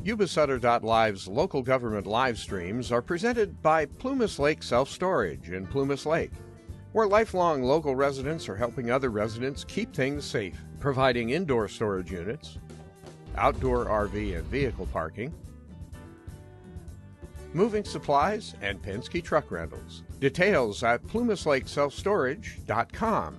Yuba-Sutter.live's local government live streams are presented by Plumas Lake Self-Storage in Plumas Lake, where lifelong local residents are helping other residents keep things safe, providing indoor storage units, outdoor RV and vehicle parking, moving supplies, and Penske truck rentals. Details at plumaslakeselfstorage.com.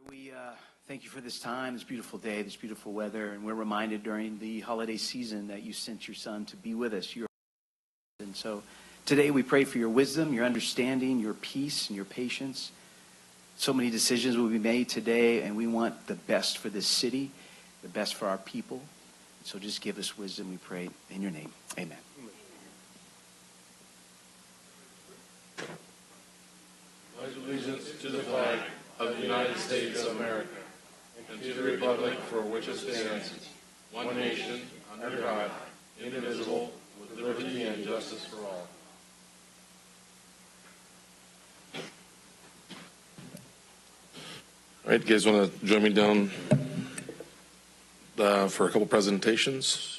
We thank you for this time, this beautiful day, this beautiful weather, and we're reminded during the holiday season that you sent your Son to be with us. And so today we pray for your wisdom, your understanding, your peace, and your patience. So many decisions will be made today, and we want the best for this city, the best for our people. So just give us wisdom, we pray, in your name. Amen. Pledge allegiance to the flag of the United States of America, and to the republic for which it stands, one nation, under God, indivisible, with liberty and justice for all. All right, you guys want to join me down for a couple presentations?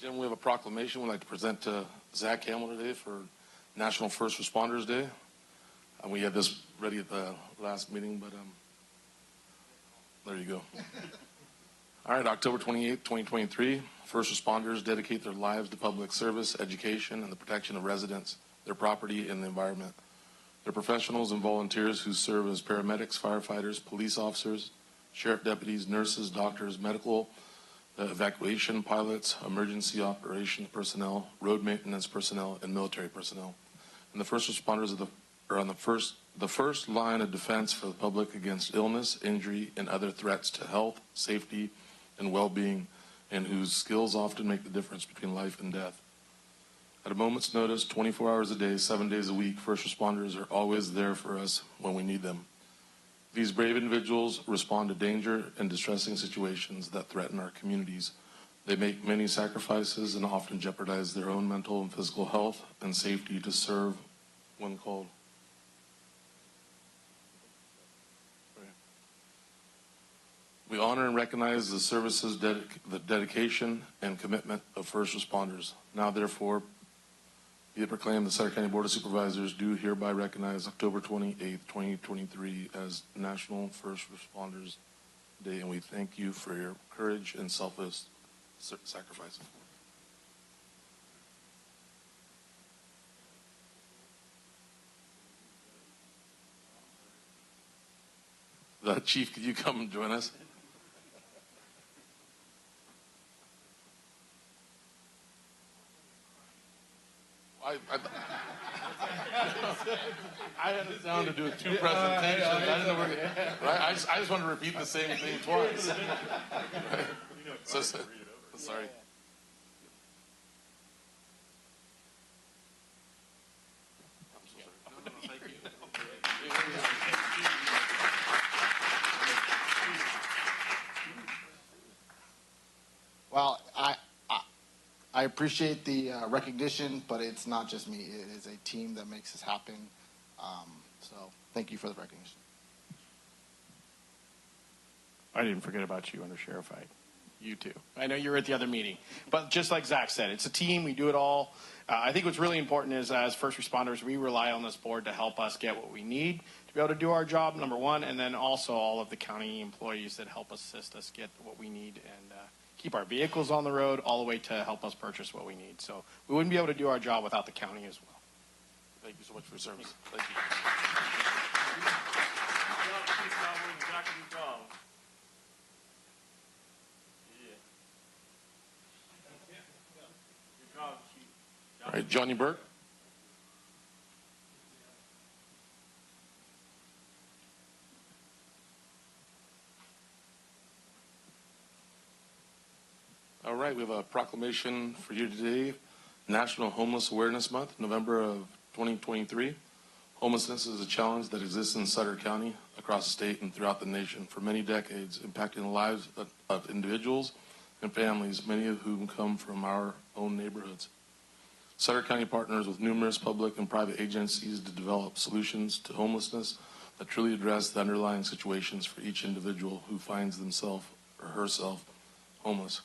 Gentlemen, we have a proclamation we'd like to present to Zach Hamill today for National First Responders Day. We had this ready at the last meeting, but there you go. All right, October 28th, 2023, first responders dedicate their lives to public service, education, and the protection of residents, their property, and the environment. They're professionals and volunteers who serve as paramedics, firefighters, police officers, sheriff deputies, nurses, doctors, medical evacuation pilots, emergency operations personnel, road maintenance personnel, and military personnel. And the first responders are on the first line of defense for the public against illness, injury, and other threats to health, safety, and well-being, and whose skills often make the difference between life and death. At a moment's notice, 24 hours a day, 7 days a week, first responders are always there for us when we need them. These brave individuals respond to danger and distressing situations that threaten our communities. They make many sacrifices and often jeopardize their own mental and physical health and safety to serve when called. We honor and recognize the services, the dedication, and commitment of first responders. Now, therefore, be it proclaimed, the Sutter County Board of Supervisors do hereby recognize October 28th, 2023 as National First Responders Day, and we thank you for your courage and selfless sacrifice. The Chief, could you come and join us? I had it down to do two presentations. I didn't know right? I just wanted to repeat the same thing twice. Right? So, sorry. I'm so sorry. No, thank you. Well, I appreciate the recognition, but it's not just me. It is a team that makes this happen. So thank you for the recognition. I didn't forget about you, Under Sheriff. You too. I know you were at the other meeting. But just like Zach said, it's a team. We do it all. I think what's really important is as first responders, we rely on this board to help us get what we need to be able to do our job, number one, and then also all of the county employees that help assist us get what we need and keep our vehicles on the road all the way to help us purchase what we need. So we wouldn't be able to do our job without the county as well. Thank you so much for your service. Thank you. right, Johnny Burke. All right, we have a proclamation for you today. National Homeless Awareness Month, November of 2023. Homelessness is a challenge that exists in Sutter County, across the state, and throughout the nation for many decades, impacting the lives of individuals and families, many of whom come from our own neighborhoods. Sutter County partners with numerous public and private agencies to develop solutions to homelessness that truly address the underlying situations for each individual who finds themselves or herself homeless.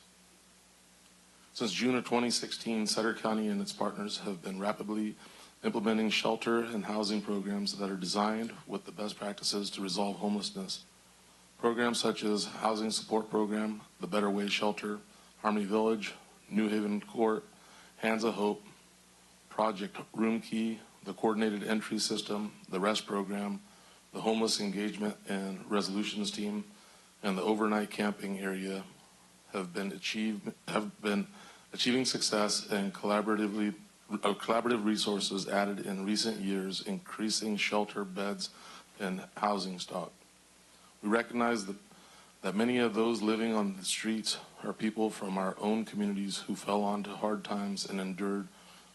Since June of 2016, Sutter County and its partners have been rapidly implementing shelter and housing programs that are designed with the best practices to resolve homelessness. Programs such as Housing Support Program, the Better Way Shelter, Harmony Village, New Haven Court, Hands of Hope, Project Room Key, the Coordinated Entry System, the REST Program, the Homeless Engagement and Resolutions Team, and the Overnight Camping Area have been achieving success and collaborative resources added in recent years, increasing shelter beds and housing stock. We recognize that many of those living on the streets are people from our own communities who fell onto hard times and endured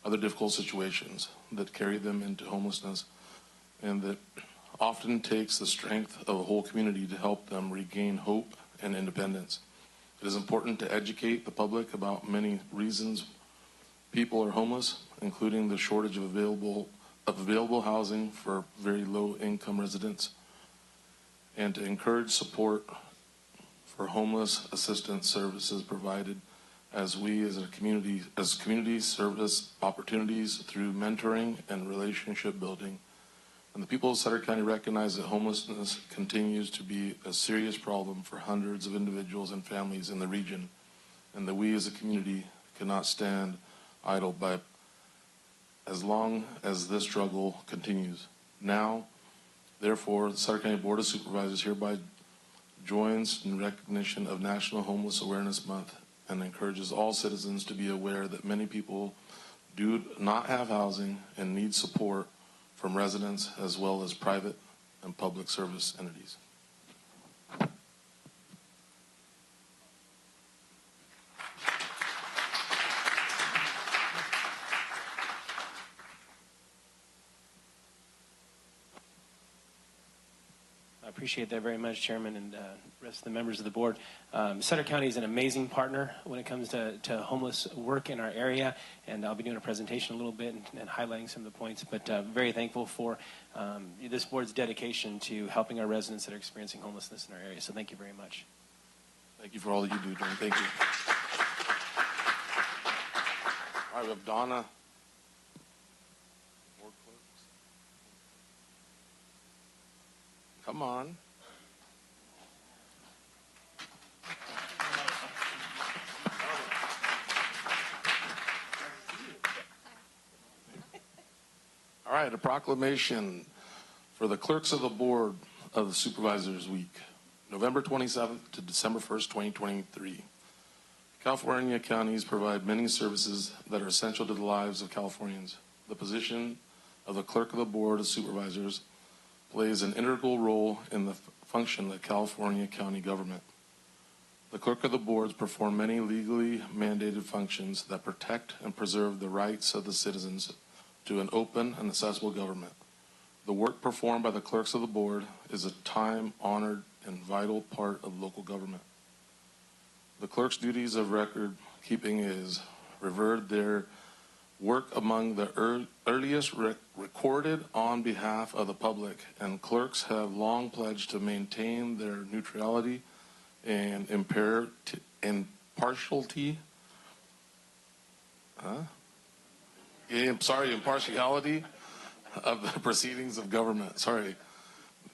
other difficult situations that carry them into homelessness, and that often takes the strength of a whole community to help them regain hope and independence. It is important to educate the public about many reasons people are homeless, including the shortage of available housing for very low-income residents, and to encourage support for homeless assistance services provided as community service opportunities through mentoring and relationship building. And the people of Sutter County recognize that homelessness continues to be a serious problem for hundreds of individuals and families in the region, and that we as a community cannot stand idle by as long as this struggle continues. Now, therefore, the Sutter County Board of Supervisors hereby joins in recognition of National Homeless Awareness Month and encourages all citizens to be aware that many people do not have housing and need support from residents as well as private and public service entities. I appreciate that very much, Chairman, and the rest of the members of the board. Sutter County is an amazing partner when it comes to homeless work in our area, and I'll be doing a presentation a little bit and highlighting some of the points, but very thankful for this board's dedication to helping our residents that are experiencing homelessness in our area. So thank you very much. Thank you for all that you do, John. Thank you. All right, we have Donna. More clerks. Come on. All right, a proclamation for the clerks of the Board of the Supervisors Week, November 27th to December 1st, 2023. California counties provide many services that are essential to the lives of Californians. The position of the clerk of the Board of Supervisors plays an integral role in the function of California county government. The clerk of the boards perform many legally mandated functions that protect and preserve the rights of the citizens to an open and accessible government. The work performed by the clerks of the board is a time-honored and vital part of local government. The clerk's duties of record keeping is revered their work among the earliest recorded on behalf of the public, and clerks have long pledged to maintain their neutrality and impartiality of the proceedings of government.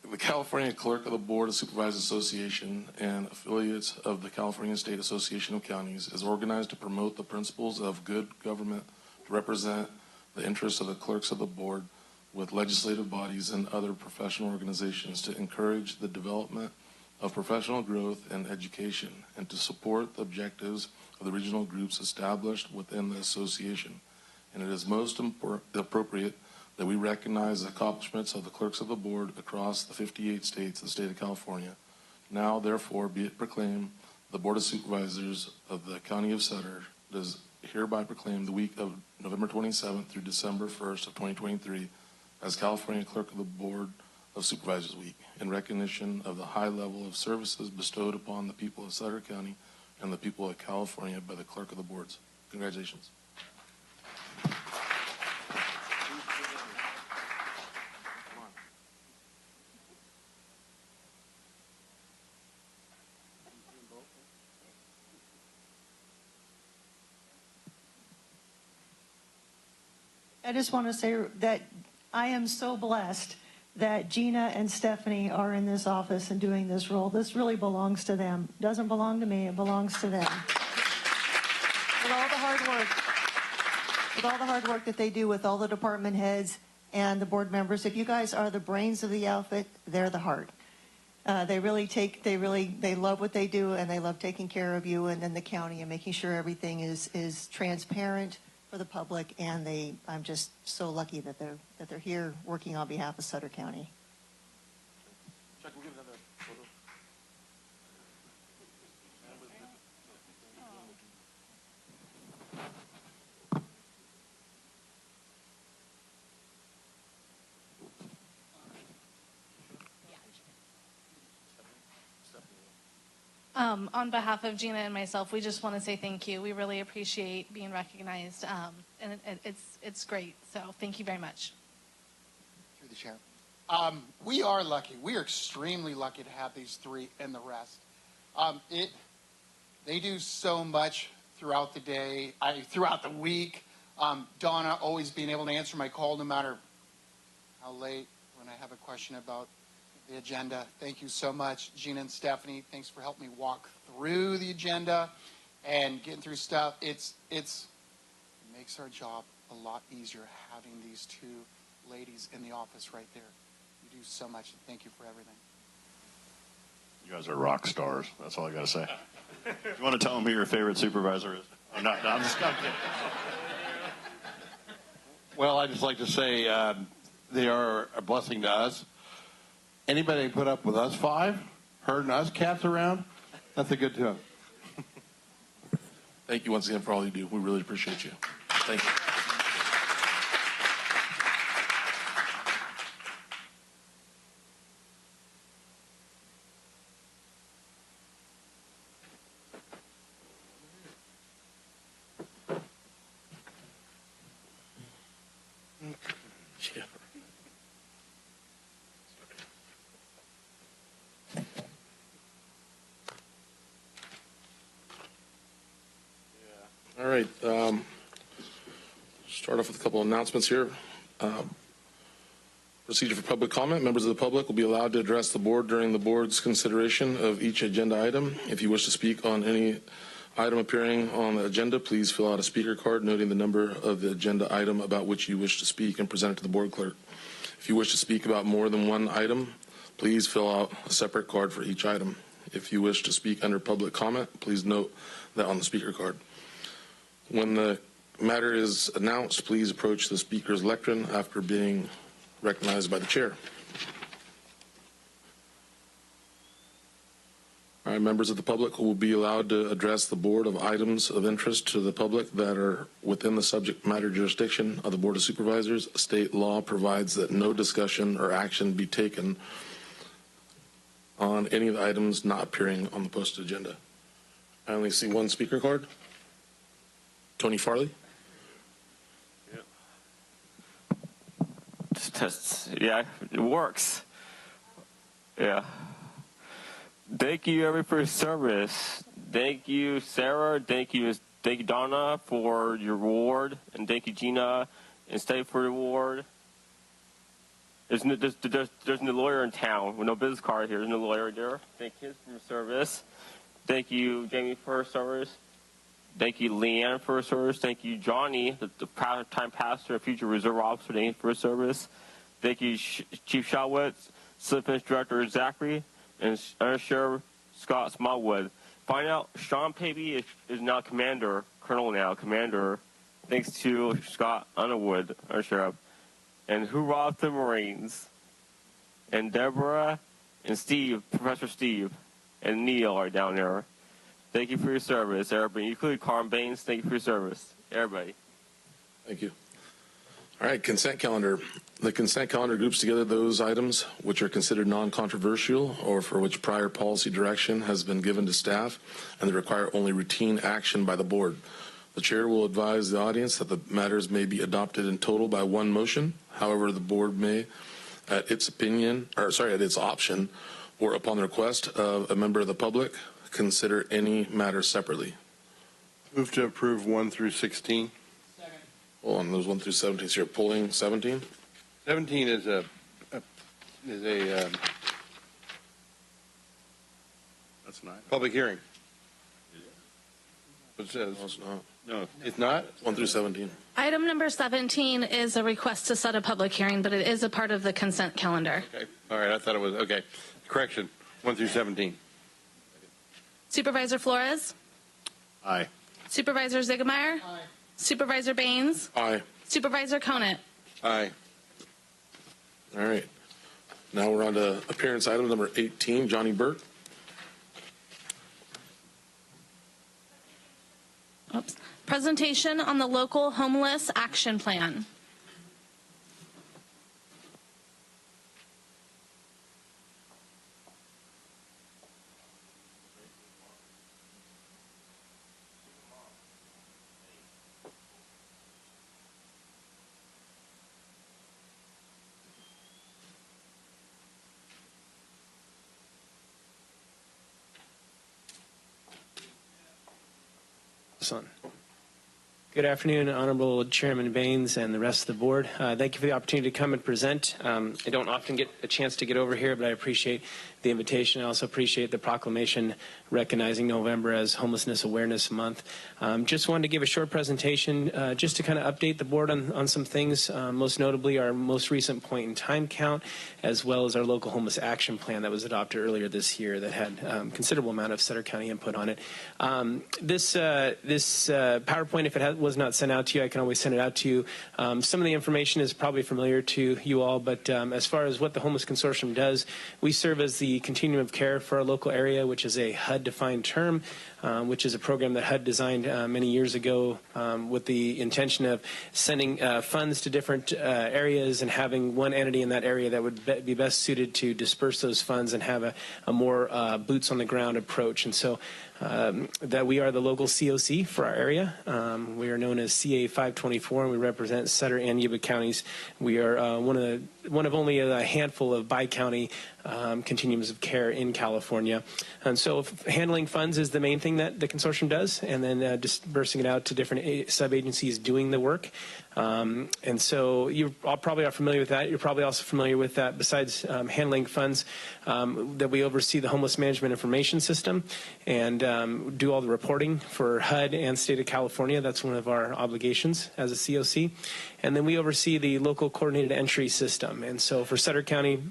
The California Clerk of the Board of Supervisors Association and affiliates of the California State Association of Counties is organized to promote the principles of good government, to represent the interests of the clerks of the board with legislative bodies and other professional organizations, to encourage the development of professional growth and education, and to support the objectives of the regional groups established within the association, and it is most appropriate that we recognize the accomplishments of the clerks of the board across the 58 states of the state of California. Now, therefore, be it proclaimed, the Board of Supervisors of the County of Sutter does hereby proclaim the week of November 27th through December 1st of 2023 as California Clerk of the Board of Supervisors Week in recognition of the high level of services bestowed upon the people of Sutter County and the people of California by the Clerk of the Boards. Congratulations. I just want to say that I am so blessed that Gina and Stephanie are in this office and doing this role. This really belongs to them. It doesn't belong to me, it belongs to them. With all the hard work that they do with all the department heads and the board members, if you guys are the brains of the outfit, they're the heart. They love what they do, and they love taking care of you and then the county and making sure everything is transparent for the public, and I'm just so lucky that they're here working on behalf of Sutter County. Chuck, we'll give another photo. On behalf of Gina and myself, we just want to say thank you. We really appreciate being recognized, and it's great. So thank you very much. Through the chair. We are lucky. We are extremely lucky to have these three and the rest. They do so much throughout the day, throughout the week. Donna always being able to answer my call no matter how late when I have a question about the agenda. Thank you so much. Gina and Stephanie, thanks for helping me walk through the agenda and getting through stuff. It makes our job a lot easier having these two ladies in the office right there. You do so much, and thank you for everything. You guys are rock stars. That's all I got to say. You want to tell them who your favorite supervisor is? Oh, no, I'm just kidding. Well, I'd just like to say they are a blessing to us. Anybody put up with us five, herding us cats around, that's a good tune. Thank you once again for all you do. We really appreciate you. Thank you. All right. Start off with a couple of announcements here. Procedure for public comment. Members of the public will be allowed to address the board during the board's consideration of each agenda item. If you wish to speak on any item appearing on the agenda, please fill out a speaker card noting the number of the agenda item about which you wish to speak and present it to the board clerk. If you wish to speak about more than one item, please fill out a separate card for each item. If you wish to speak under public comment, please note that on the speaker card. When the matter is announced, please approach the speaker's lectern after being recognized by the chair. All right, members of the public will be allowed to address the board of items of interest to the public that are within the subject matter jurisdiction of the Board of Supervisors. State law provides that no discussion or action be taken on any of the items not appearing on the posted agenda. I only see one speaker card. Tony Farley. Yeah, it works. Yeah. Thank you, everybody, for your service. Thank you, Sarah. Thank you, Donna, for your award, and thank you, Gina and Steve, for the award. There's no lawyer in town with no business card here. There's no lawyer there. Thank you for your service. Thank you, Jamie, for your service. Thank you, Leanne, for her service. Thank you, Johnny, the time pastor, future reserve officer, thank you for his service. Thank you, Chief Shawitz, Civil Defense Director Zachary, and Under Sheriff Scott Smallwood. Find out Sean Pavey is now commander, colonel now, commander, Thanks to Scott Underwood, our sheriff, and who robbed the Marines, and Deborah and Steve, Professor Steve, and Neil are down there. Thank you for your service, everybody. Including Carm Baines, thank you for your service, everybody. Thank you. All right, consent calendar. The consent calendar groups together those items which are considered non-controversial or for which prior policy direction has been given to staff and that require only routine action by the board. The chair will advise the audience that the matters may be adopted in total by one motion. However, the board may, at its option, or upon the request of a member of the public, consider any matter separately. Move to approve 1 through 16. Hold on, those 1 through 17. So you're pulling 17? 17 is a That's not. public hearing. It says. No, it's not. No, it's not? 1 through 17. Item number 17 is a request to set a public hearing, but it is a part of the consent calendar. Okay. All right, I thought it was. Okay. Correction. 1 through 17. Supervisor Flores? Aye. Supervisor Ziegemeier? Aye. Supervisor Baines? Aye. Supervisor Conant? Aye. All right. Now we're on to appearance item number 18, Johnny Burke. Oops. Presentation on the local homeless action plan. Son. Good afternoon, Honorable Chairman Baines and the rest of the board. Thank you for the opportunity to come and present. I don't often get a chance to get over here, but I appreciate the invitation. I also appreciate the proclamation recognizing November as Homelessness Awareness Month. Just wanted to give a short presentation just to kind of update the board on some things, most notably our most recent point in time count, as well as our local homeless action plan that was adopted earlier this year that had considerable amount of Sutter County input on it. This PowerPoint, if it was not sent out to you, I can always send it out to you. Some of the information is probably familiar to you all, but as far as what the Homeless Consortium does, we serve as the continuum of care for our local area, which is a HUD-defined term, which is a program that HUD designed many years ago with the intention of sending funds to different areas and having one entity in that area that would be best suited to disperse those funds and have a more boots-on-the-ground approach. And so that we are the local COC for our area. We are known as CA 524, and we represent Sutter and Yuba counties. We are one of only a handful of bi-county continuums of care in California. And so handling funds is the main thing that the consortium does, and then dispersing it out to different sub-agencies doing the work. And so you all probably are familiar with that. You're probably also familiar with that besides handling funds, that we oversee the Homeless Management Information System and do all the reporting for HUD and state of California. That's one of our obligations as a COC. And then we oversee the local coordinated entry system. And so for Sutter County,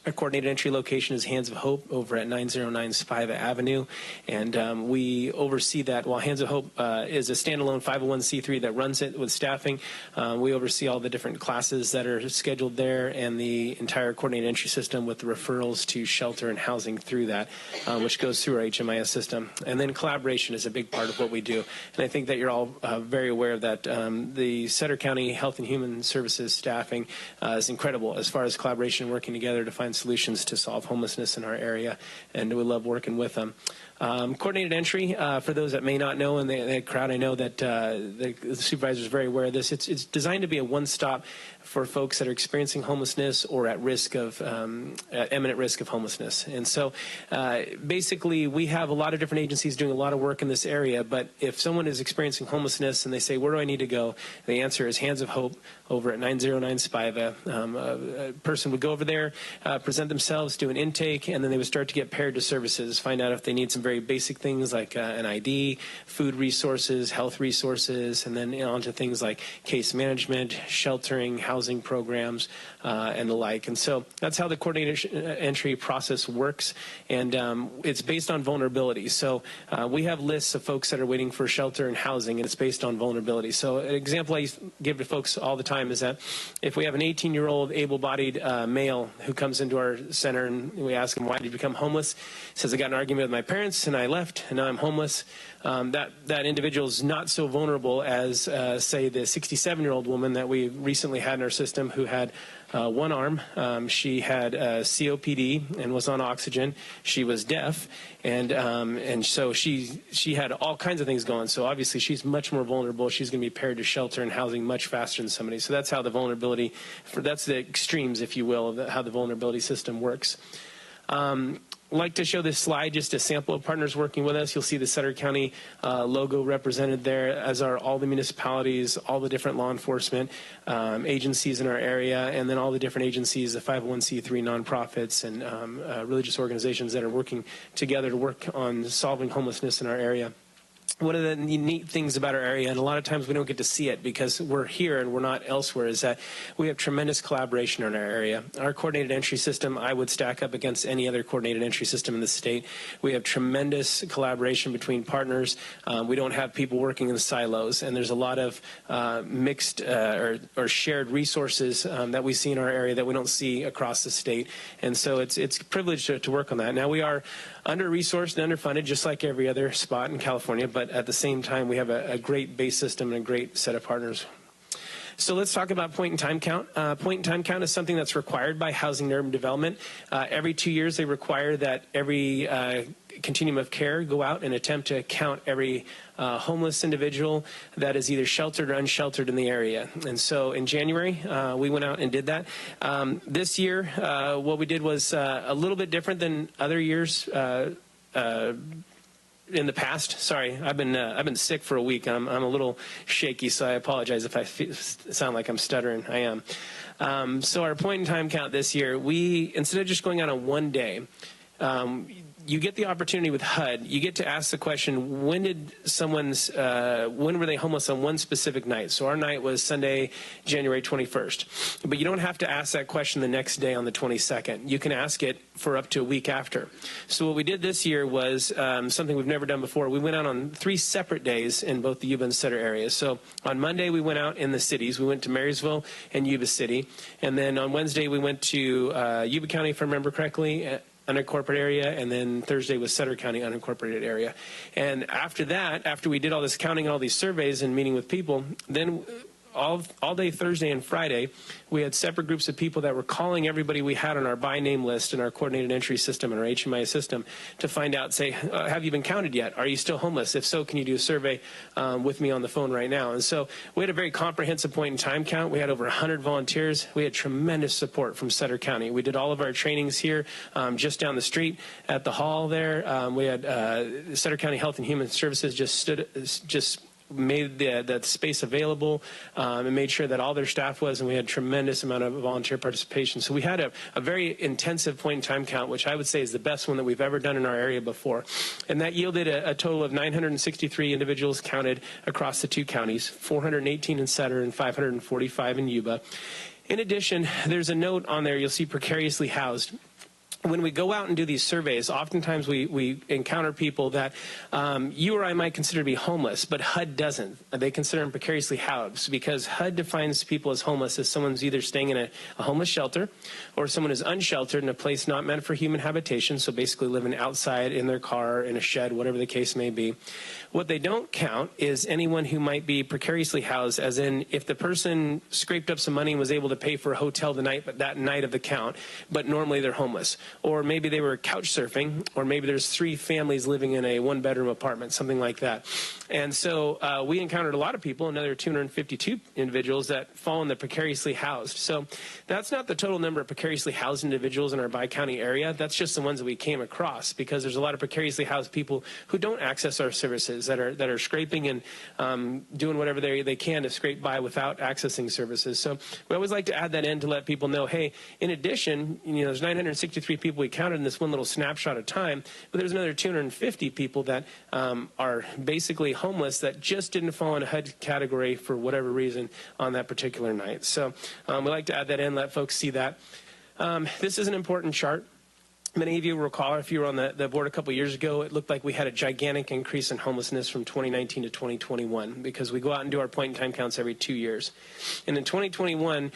our coordinated entry location is Hands of Hope over at 909 Spiva Avenue, and we oversee that. While Hands of Hope is a standalone 501c3 that runs it with staffing, we oversee all the different classes that are scheduled there and the entire coordinated entry system with the referrals to shelter and housing through that, which goes through our HMIS system. And then collaboration is a big part of what we do, and I think that you're all very aware of that. The Sutter County Health and Human Services staffing is incredible as far as collaboration and working together to find solutions to solve homelessness in our area, and we love working with them. Coordinated entry, for those that may not know, and the crowd, I know that the supervisor is very aware of this. It's designed to be a one-stop for folks that are experiencing homelessness or at risk of at imminent risk of homelessness. And so basically we have a lot of different agencies doing a lot of work in this area, but if someone is experiencing homelessness and they say, where do I need to go? The answer is Hands of Hope over at 909 Spiva. A person would go over there, present themselves, do an intake, and then they would start to get paired to services, find out if they need some very basic things like an ID, food resources, health resources, and then on to things like case management, sheltering, housing programs, and the like. And so that's how the coordinated entry process works, and it's based on vulnerability. So we have lists of folks that are waiting for shelter and housing, and it's based on vulnerability. So an example I give to folks all the time is that if we have an 18-year-old able-bodied male who comes into our center and we ask him, why did you become homeless? He says, I got in an argument with my parents and I left and now I'm homeless. That individual is not so vulnerable as, say, the 67-year-old woman that we recently had in our system who had one arm. She had COPD and was on oxygen. She was deaf, and so she had all kinds of things going. So obviously she's much more vulnerable. She's going to be paired to shelter and housing much faster than somebody. So that's how the vulnerability, that's the extremes, if you will, of how the vulnerability system works. Like to show this slide, just a sample of partners working with us. You'll see the Sutter County logo represented there, as are all the municipalities, all the different law enforcement agencies in our area, and then all the different agencies, the 501c3 nonprofits and religious organizations that are working together to work on solving homelessness in our area. One of the neat things about our area, and a lot of times we don't get to see it because we're here and we're not elsewhere, is that we have tremendous collaboration in our area. Our coordinated entry system, I would stack up against any other coordinated entry system in the state. We have tremendous collaboration between partners. We don't have people working in silos, and there's a lot of mixed or shared resources that we see in our area that we don't see across the state. And so it's a privilege to work on that. Now, we are under-resourced and underfunded, just like every other spot in California, but at the same time, we have a great base system and a great set of partners. So let's talk about point-in-time count. Point-in-time count is something that's required by Housing and Urban Development. Every 2 years, they require that every continuum of care go out and attempt to count every homeless individual that is either sheltered or unsheltered in the area. And so in January, we went out and did that. This year, what we did was a little bit different than other years in the past. Sorry, I've been sick for a week. I'm a little shaky, so I apologize if I sound like I'm stuttering. I am. So our point-in-time count this year, we, instead of just going out on one day, you get the opportunity with HUD. You get to ask the question, when were they homeless on one specific night? So our night was Sunday, January 21st. But you don't have to ask that question the next day on the 22nd. You can ask it for up to a week after. So what we did this year was something we've never done before. We went out on 3 separate days in both the Yuba and Sutter areas. So on Monday, we went out in the cities. We went to Marysville and Yuba City. And then on Wednesday, we went to Yuba County, if I remember correctly, unincorporated area, and then Thursday was Sutter County unincorporated area. And after that, after we did all this counting and all these surveys and meeting with people, then all day Thursday and Friday, we had separate groups of people that were calling everybody we had on our by name list in our coordinated entry system and our HMI system to find out, say, have you been counted yet? Are you still homeless? If so, can you do a survey with me on the phone right now? And so we had a very comprehensive point in time count. We had over 100 volunteers. We had tremendous support from Sutter County. We did all of our trainings here just down the street at the hall there. We had Sutter County Health and Human Services just made that space available and made sure that all their staff was, and we had tremendous amount of volunteer participation. So we had a very intensive point-in-time count, which I would say is the best one that we've ever done in our area before. And that yielded a total of 963 individuals counted across the 2 counties, 418 in Sutter and 545 in Yuba. In addition, there's a note on there, you'll see precariously housed. When we go out and do these surveys, oftentimes we encounter people that you or I might consider to be homeless, but HUD doesn't. They consider them precariously housed because HUD defines people as homeless as someone who's either staying in a homeless shelter or someone who's unsheltered in a place not meant for human habitation, so basically living outside in their car, in a shed, whatever the case may be. What they don't count is anyone who might be precariously housed, as in if the person scraped up some money and was able to pay for a hotel that night of the count, but normally they're homeless. or maybe they were couch surfing, or maybe there's 3 families living in a 1-bedroom apartment, something like that. And so we encountered a lot of people, another 252 individuals that fall in the precariously housed. So that's not the total number of precariously housed individuals in our bi-county area. That's just the ones that we came across, because there's a lot of precariously housed people who don't access our services, that are scraping and doing whatever they can to scrape by without accessing services. So we always like to add that in to let people know, hey, in addition, there's 963 people we counted in this one little snapshot of time, but there's another 250 people that are basically homeless that just didn't fall in a HUD category for whatever reason on that particular night. So we like to add that in, let folks see that. This is an important chart. Many of you recall, if you were on the board a couple years ago, it looked like we had a gigantic increase in homelessness from 2019 to 2021, because we go out and do our point-in-time counts every 2 years. And in 2021,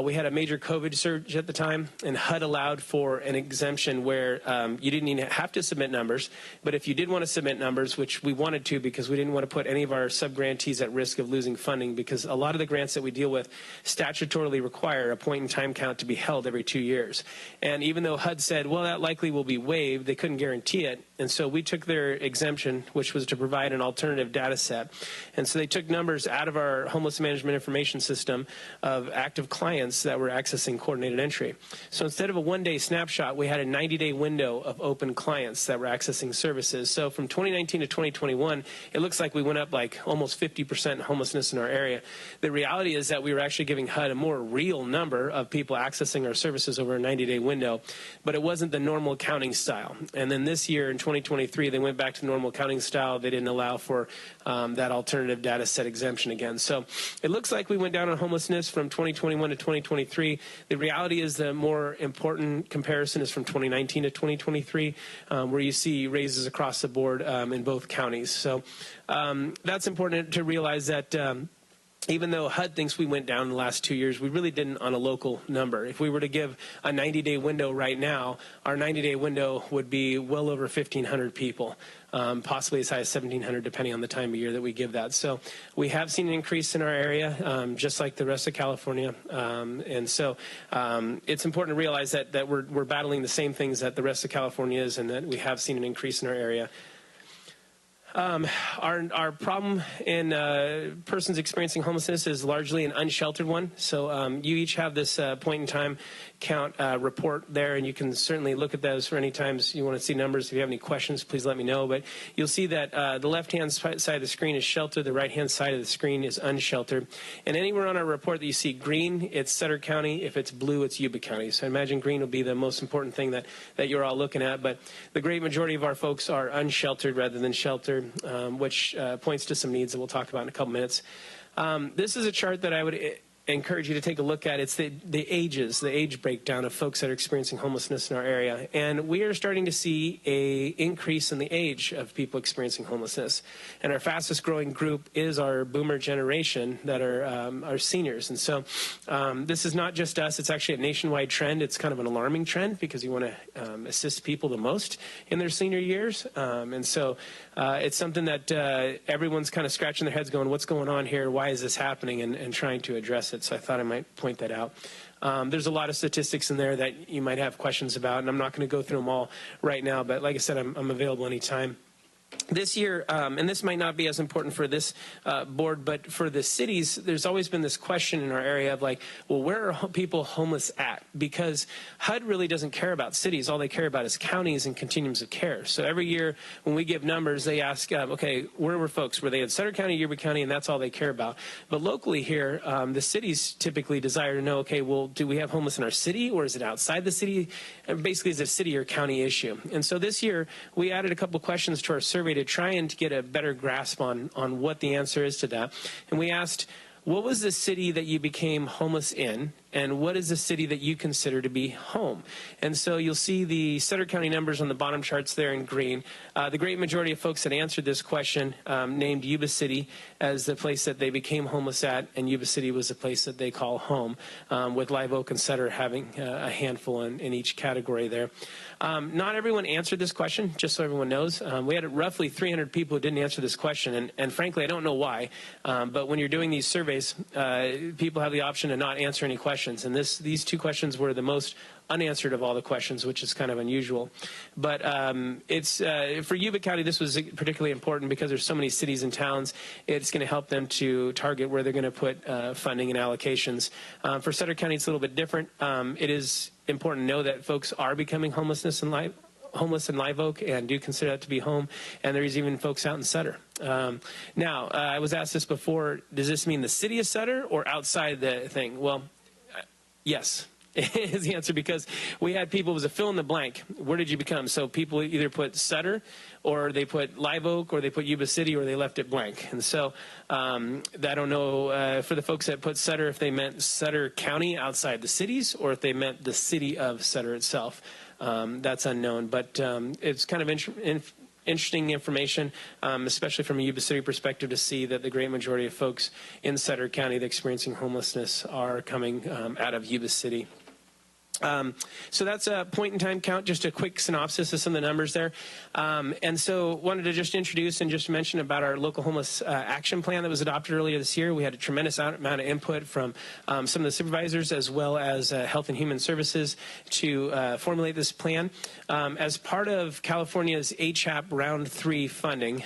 we had a major COVID surge at the time, and HUD allowed for an exemption where you didn't even have to submit numbers, but if you did want to submit numbers, which we wanted to because we didn't want to put any of our sub-grantees at risk of losing funding, because a lot of the grants that we deal with statutorily require a point-in-time count to be held every 2 years. And even though HUD said, well, that likely will be waived, they couldn't guarantee it. And so we took their exemption, which was to provide an alternative data set. And so they took numbers out of our homeless management information system of active clients that were accessing coordinated entry. So instead of a one-day snapshot, we had a 90-day window of open clients that were accessing services. So from 2019 to 2021, it looks like we went up like almost 50% in homelessness in our area. The reality is that we were actually giving HUD a more real number of people accessing our services over a 90-day window, but it wasn't the normal counting style. And then this year in 2023, they went back to normal counting style. They didn't allow for that alternative data set exemption again. So it looks like we went down on homelessness from 2021 to 2023. The reality is the more important comparison is from 2019 to 2023, where you see raises across the board in both counties. So that's important to realize that even though HUD thinks we went down in the last 2 years, we really didn't on a local number. If we were to give a 90-day window right now, our 90-day window would be well over 1,500 people, possibly as high as 1,700, depending on the time of year that we give that. So we have seen an increase in our area, just like the rest of California. And so it's important to realize that we're battling the same things that the rest of California is, and that we have seen an increase in our area. Our problem in persons experiencing homelessness is largely an unsheltered one. So you each have this point-in-time count report there, and you can certainly look at those for any times you want to see numbers. If you have any questions, please let me know. But you'll see that the left-hand side of the screen is sheltered. The right-hand side of the screen is unsheltered. And anywhere on our report that you see green, it's Sutter County. If it's blue, it's Yuba County. So I imagine green will be the most important thing that you're all looking at. But the great majority of our folks are unsheltered rather than sheltered, which points to some needs that we'll talk about in a couple minutes. This is a chart that I would encourage you to take a look at. It's the age breakdown of folks that are experiencing homelessness in our area. And we are starting to see a increase in the age of people experiencing homelessness. And our fastest growing group is our boomer generation that are our seniors. And so this is not just us. It's actually a nationwide trend. It's kind of an alarming trend because you want to assist people the most in their senior years. And so it's something that everyone's kind of scratching their heads going, what's going on here? Why is this happening? And trying to address it. So I thought I might point that out. There's a lot of statistics in there that you might have questions about, and I'm not going to go through them all right now, but like I said, I'm available anytime. This year, and this might not be as important for this board, but for the cities, there's always been this question in our area of like, well, where are people homeless at? Because HUD really doesn't care about cities. All they care about is counties and continuums of care. So every year when we give numbers, they ask, okay, where were folks? Were they in Sutter County, Yuba County, and that's all they care about. But locally here, the cities typically desire to know, okay, well, do we have homeless in our city or is it outside the city? And basically, it's a city or county issue. And so this year, we added a couple questions to our survey to try and get a better grasp on what the answer is to that. And we asked, what was the city that you became homeless in? And what is the city that you consider to be home? And so you'll see the Sutter County numbers on the bottom charts there in green. The great majority of folks that answered this question named Yuba City as the place that they became homeless at, and Yuba City was the place that they call home, with Live Oak and Sutter having a handful in each category there. Not everyone answered this question, just so everyone knows. We had roughly 300 people who didn't answer this question, and frankly, I don't know why. But when you're doing these surveys, people have the option to not answer any questions. questions, and these 2 questions were the most unanswered of all the questions, which is kind of unusual. But it's for Yuba County, this was particularly important because there's so many cities and towns. It's going to help them to target where they're going to put funding and allocations. For Sutter County, it's a little bit different. It is important to know that folks are becoming homeless in Live Oak and do consider that to be home, and there's even folks out in Sutter. Now, I was asked this before, does this mean the city of Sutter or outside the thing? Well, yes. Is the answer, because we had people, it was a fill in the blank. Where did you become? So people either put Sutter, or they put Live Oak, or they put Yuba City, or they left it blank. And so I don't know for the folks that put Sutter, if they meant Sutter County outside the cities, or if they meant the city of Sutter itself. That's unknown, but it's kind of interesting information, especially from a Yuba City perspective, to see that the great majority of folks in Sutter County that experiencing homelessness are coming out of Yuba City. So that's a point-in-time count, just a quick synopsis of some of the numbers there. And so wanted to just introduce and just mention about our local homeless action plan that was adopted earlier this year. We had a tremendous amount of input from some of the supervisors as well as Health and Human Services to formulate this plan. As part of California's HAP Round 3 funding,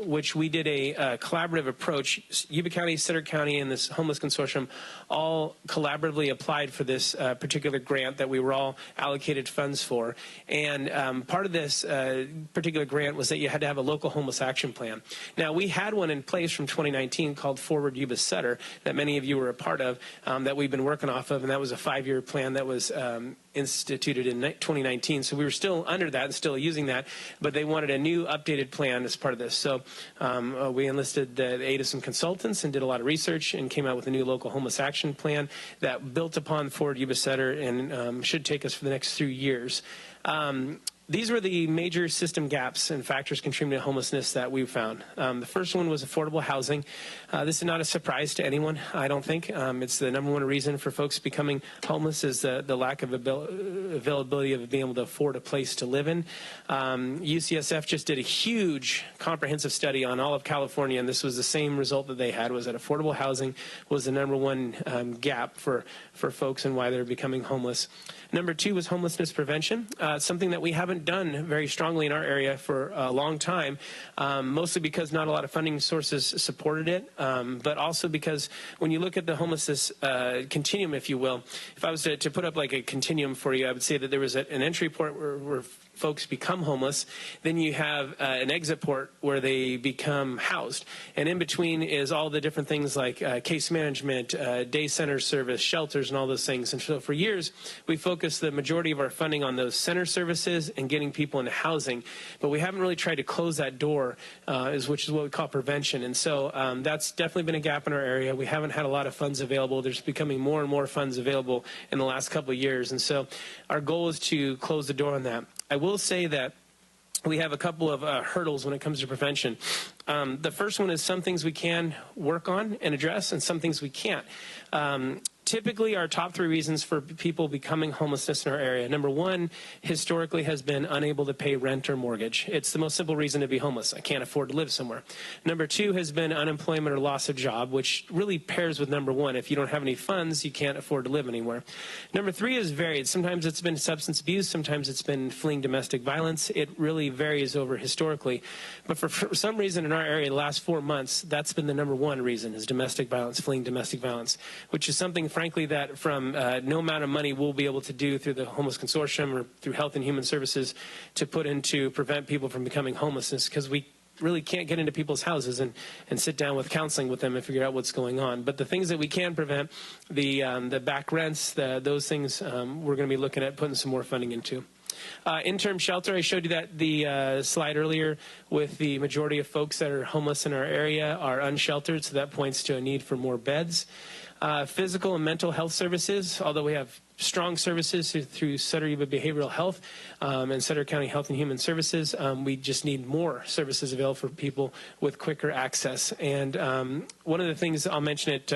which we did a collaborative approach, Yuba County, Sutter County, and this homeless consortium all collaboratively applied for this particular grant that we were all allocated funds for. And part of this particular grant was that you had to have a local homeless action plan. Now, we had one in place from 2019 called Forward Yuba-Sutter that many of you were a part of, that we've been working off of, and that was a 5-year plan that was instituted in 2019. So we were still under that and still using that, but they wanted a new updated plan as part of this. So we enlisted the aid of some consultants and did a lot of research and came out with a new local homeless action plan that built upon Forward Yuba-Sutter and should take us for the next 3 years. These were the major system gaps and factors contributing to homelessness that we found. The first one was affordable housing. This is not a surprise to anyone, I don't think. It's the number one reason for folks becoming homeless is the lack of availability of being able to afford a place to live in. UCSF just did a huge comprehensive study on all of California, and this was the same result that they had, was that affordable housing was the number one gap for folks and why they're becoming homeless. Number 2 was homelessness prevention, something that we haven't done very strongly in our area for a long time, mostly because not a lot of funding sources supported it, but also because when you look at the homelessness continuum, if you will, if I was to put up like a continuum for you, I would say that there was an entry point where folks become homeless, then you have an exit port where they become housed, and in between is all the different things like case management, day center service, shelters, and all those things. And so for years we focused the majority of our funding on those center services and getting people into housing, but we haven't really tried to close that door, which is what we call prevention. And so that's definitely been a gap in our area. We haven't had a lot of funds available. There's becoming more and more funds available in the last couple of years, and so our goal is to close the door on that. I will say that we have a couple of hurdles when it comes to prevention. The first one is some things we can work on and address, and some things we can't. Typically, our top 3 reasons for people becoming homelessness in our area. Number 1, historically, has been unable to pay rent or mortgage. It's the most simple reason to be homeless. I can't afford to live somewhere. Number 2 has been unemployment or loss of job, which really pairs with number 1. If you don't have any funds, you can't afford to live anywhere. Number 3 is varied. Sometimes it's been substance abuse. Sometimes it's been fleeing domestic violence. It really varies over historically. But for some reason in our area, the last 4 months, that's been the number 1 reason, is domestic violence, fleeing domestic violence, which is something, frankly, that from no amount of money we'll be able to do through the Homeless Consortium or through Health and Human Services to put in to prevent people from becoming homelessness, because we really can't get into people's houses and sit down with counseling with them and figure out what's going on. But the things that we can prevent, the back rents, those things we're going to be looking at putting some more funding into. Interim shelter, I showed you that the slide earlier with the majority of folks that are homeless in our area are unsheltered, so that points to a need for more beds. Physical and mental health services, although we have strong services through Sutter Yuba Behavioral Health and Sutter County Health and Human Services. We just need more services available for people with quicker access. And one of the things, I'll mention it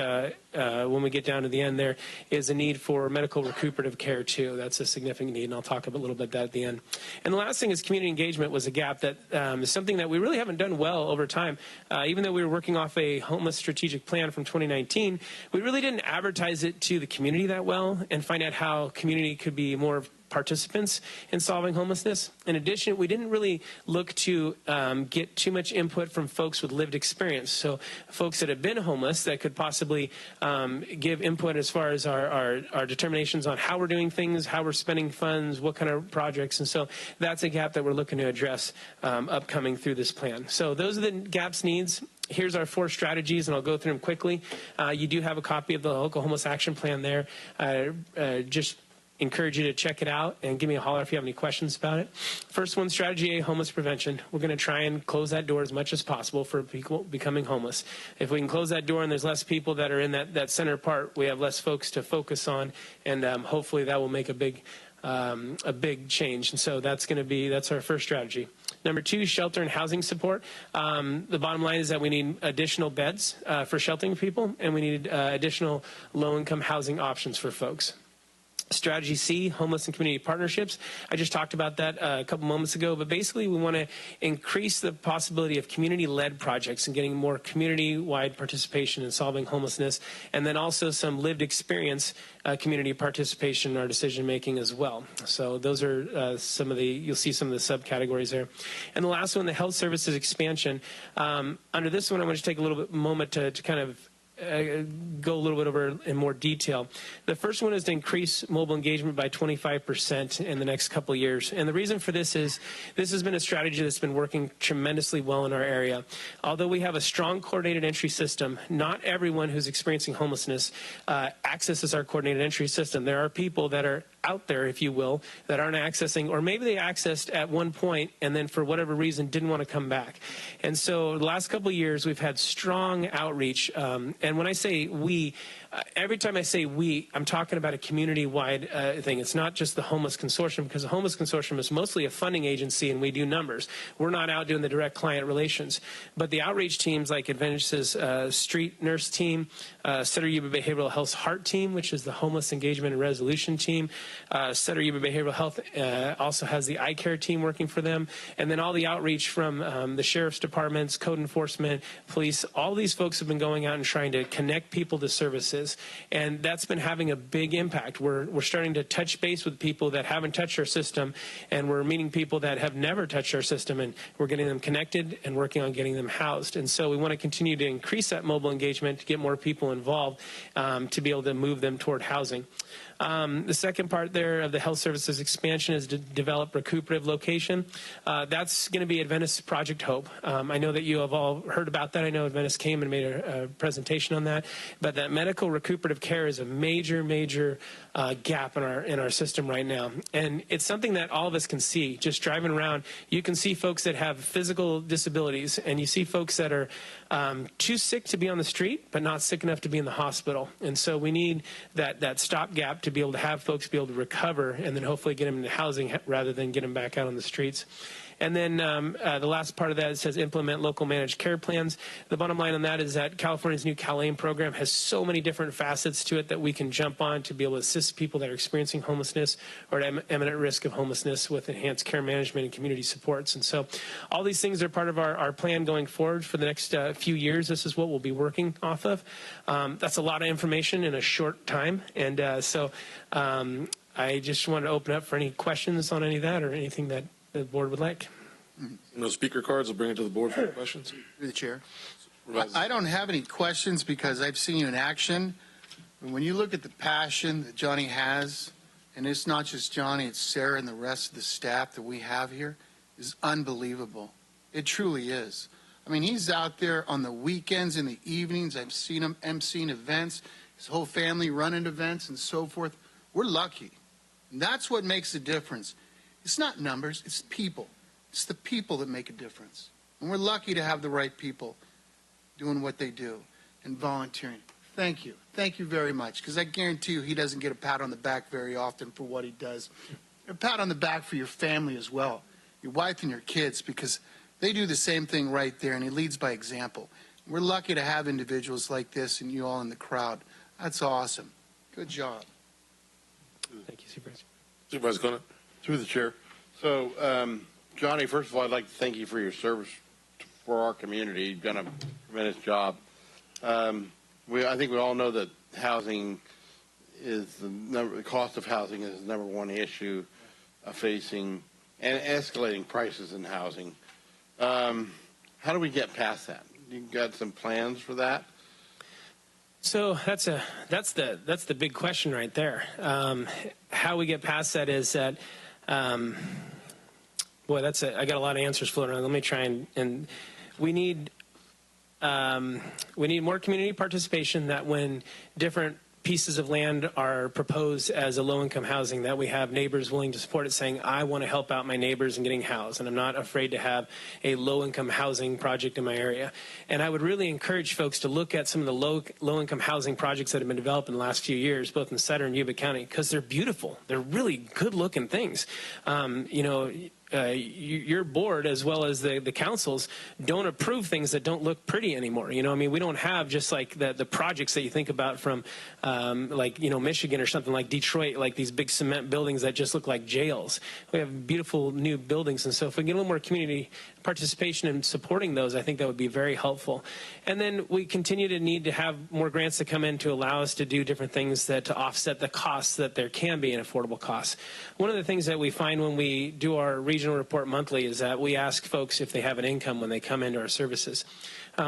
when we get down to the end there, is a need for medical recuperative care too. That's a significant need, and I'll talk a little bit about that at the end. And the last thing is community engagement was a gap that is something that we really haven't done well over time. Even though we were working off a homeless strategic plan from 2019, we really didn't advertise it to the community that well and find out how community could be more participants in solving homelessness. In addition, we didn't really look to get too much input from folks with lived experience. So folks that have been homeless that could possibly give input as far as our determinations on how we're doing things, how we're spending funds, what kind of projects. And so that's a gap that we're looking to address upcoming through this plan. So those are the gaps, needs. Here's our 4 strategies, and I'll go through them quickly. You do have a copy of the local homeless action plan there. Just encourage you to check it out and give me a holler if you have any questions about it. First one, strategy A, homeless prevention. We're going to try and close that door as much as possible for people becoming homeless. If we can close that door and there's less people that are in that center part, we have less folks to focus on, and hopefully that will make a big change. And so that's our first strategy. Number 2, shelter and housing support. The bottom line is that we need additional beds for sheltering people, and we need additional low-income housing options for folks. Strategy C, homeless and community partnerships. I just talked about that a couple moments ago, but basically we want to increase the possibility of community-led projects and getting more community-wide participation in solving homelessness, and then also some lived experience community participation in our decision-making as well. So those are you'll see some of the subcategories there. And the last one, the health services expansion. Under this one, I want to take a little bit moment to kind of go a little bit over in more detail. The first one is to increase mobile engagement by 25% in the next couple of years. And the reason for this is this has been a strategy that's been working tremendously well in our area. Although we have a strong coordinated entry system, not everyone who's experiencing homelessness accesses our coordinated entry system. There are people that are out there, if you will, that aren't accessing, or maybe they accessed at one point and then for whatever reason didn't want to come back. And so the last couple of years we've had strong outreach. And when I say we, every time I say we, I'm talking about a community-wide thing. It's not just the Homeless Consortium, because the Homeless Consortium is mostly a funding agency and we do numbers. We're not out doing the direct client relations. But the outreach teams like Adventist's Street Nurse Team, Sutter Yuba Behavioral Health's Heart Team, which is the Homeless Engagement and Resolution Team, Sutter Yuba Behavioral Health also has the eye care team working for them, and then all the outreach from the sheriff's departments, code enforcement, police. All these folks have been going out and trying to connect people to services, and that's been having a big impact. We're starting to touch base with people that haven't touched our system, and we're meeting people that have never touched our system, and we're getting them connected and working on getting them housed. And so we want to continue to increase that mobile engagement to get more people involved to be able to move them toward housing. The second part there of the health services expansion is to develop recuperative location. That's going to be Adventist Project Hope. I know that you have all heard about that. I know Adventist came and made a presentation on that. But that medical recuperative care is a major gap in our system right now. And it's something that all of us can see. Just driving around, you can see folks that have physical disabilities, and you see folks that are too sick to be on the street, but not sick enough to be in the hospital. And so we need that stopgap to be able to have folks be able to recover and then hopefully get them into housing rather than get them back out on the streets. And then the last part of that, it says implement local managed care plans. The bottom line on that is that California's new CalAIM program has so many different facets to it that we can jump on to be able to assist people that are experiencing homelessness or at imminent risk of homelessness with enhanced care management and community supports. And so all these things are part of our plan going forward for the next few years. This is what we'll be working off of. That's a lot of information in a short time. And so I just wanted to open up for any questions on any of that or anything that the board would like. No speaker cards. I'll bring it to the board for questions. Through the chair. I don't have any questions because I've seen you in action. And when you look at the passion that Johnny has, and it's not just Johnny, it's Sarah and the rest of the staff that we have here, is unbelievable. It truly is. I mean, he's out there on the weekends and the evenings. I've seen him emceeing events, his whole family running events and so forth. We're lucky. And that's what makes a difference. It's not numbers, it's people. It's the people that make a difference. And we're lucky to have the right people doing what they do and volunteering. Thank you. Thank you very much, because I guarantee you he doesn't get a pat on the back very often for what he does. A pat on the back for your family as well, your wife and your kids, because they do the same thing right there, and he leads by example. We're lucky to have individuals like this and you all in the crowd. That's awesome. Good job. Thank you, Supervisor. Supervisor Conant. Through the chair. So, Johnny, first of all, I'd like to thank you for your service for our community. You've done a tremendous job. I think we all know that housing is the cost of housing is the number one issue facing and escalating prices in housing. How do we get past that? You got some plans for that? So that's the big question right there. How we get past that is that, boy, I got a lot of answers floating around. Let me try and we need more community participation. That when different pieces of land are proposed as a low-income housing, that we have neighbors willing to support it, saying, I want to help out my neighbors in getting housed, and I'm not afraid to have a low-income housing project in my area. And I would really encourage folks to look at some of the low-income housing projects that have been developed in the last few years, both in Sutter and Yuba County, because they're beautiful. They're really good-looking things. Your board, as well as the councils, don't approve things that don't look pretty anymore. We don't have just like the projects that you think about from Michigan or something like Detroit, like these big cement buildings that just look like jails. We have beautiful new buildings, and so if we get a little more community participation in supporting those, I think that would be very helpful. And then we continue to need to have more grants to come in to allow us to do different things to offset the costs that there can be in affordable costs. One of the things that we find when we do our regional report monthly is that we ask folks if they have an income when they come into our services.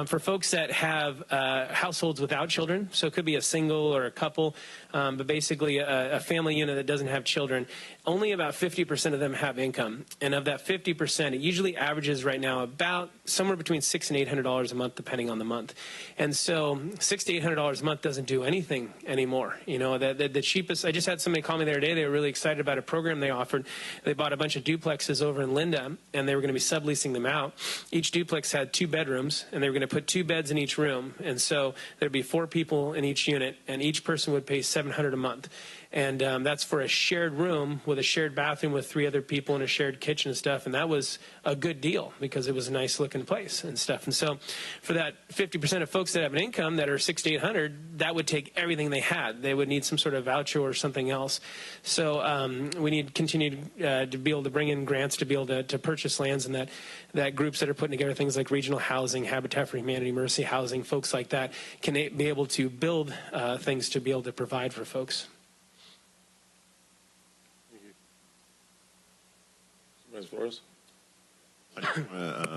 For folks that have households without children, so it could be a single or a couple, but basically a family unit that doesn't have children, only about 50% of them have income. And of that 50%, it usually averages right now about somewhere between $600 and $800 a month, depending on the month. And so $600 to $800 a month doesn't do anything anymore. The cheapest, I just had somebody call me the other day. They were really excited about a program they offered. They bought a bunch of duplexes over in Linda, and they were going to be subleasing them out. Each duplex had 2 bedrooms, and they were going to put 2 beds in each room. And so there'd be 4 people in each unit, and each person would pay $700 a month. And that's for a shared room with a shared bathroom with 3 other people and a shared kitchen and stuff. And that was a good deal because it was a nice looking place and stuff. And so for that 50% of folks that have an income that are $600 to $800, that would take everything they had. They would need some sort of voucher or something else. So we need to continue to be able to bring in grants to be able to purchase lands, and that groups that are putting together things like regional housing, Habitat for Humanity, Mercy Housing, folks like that can be able to build things to be able to provide for folks.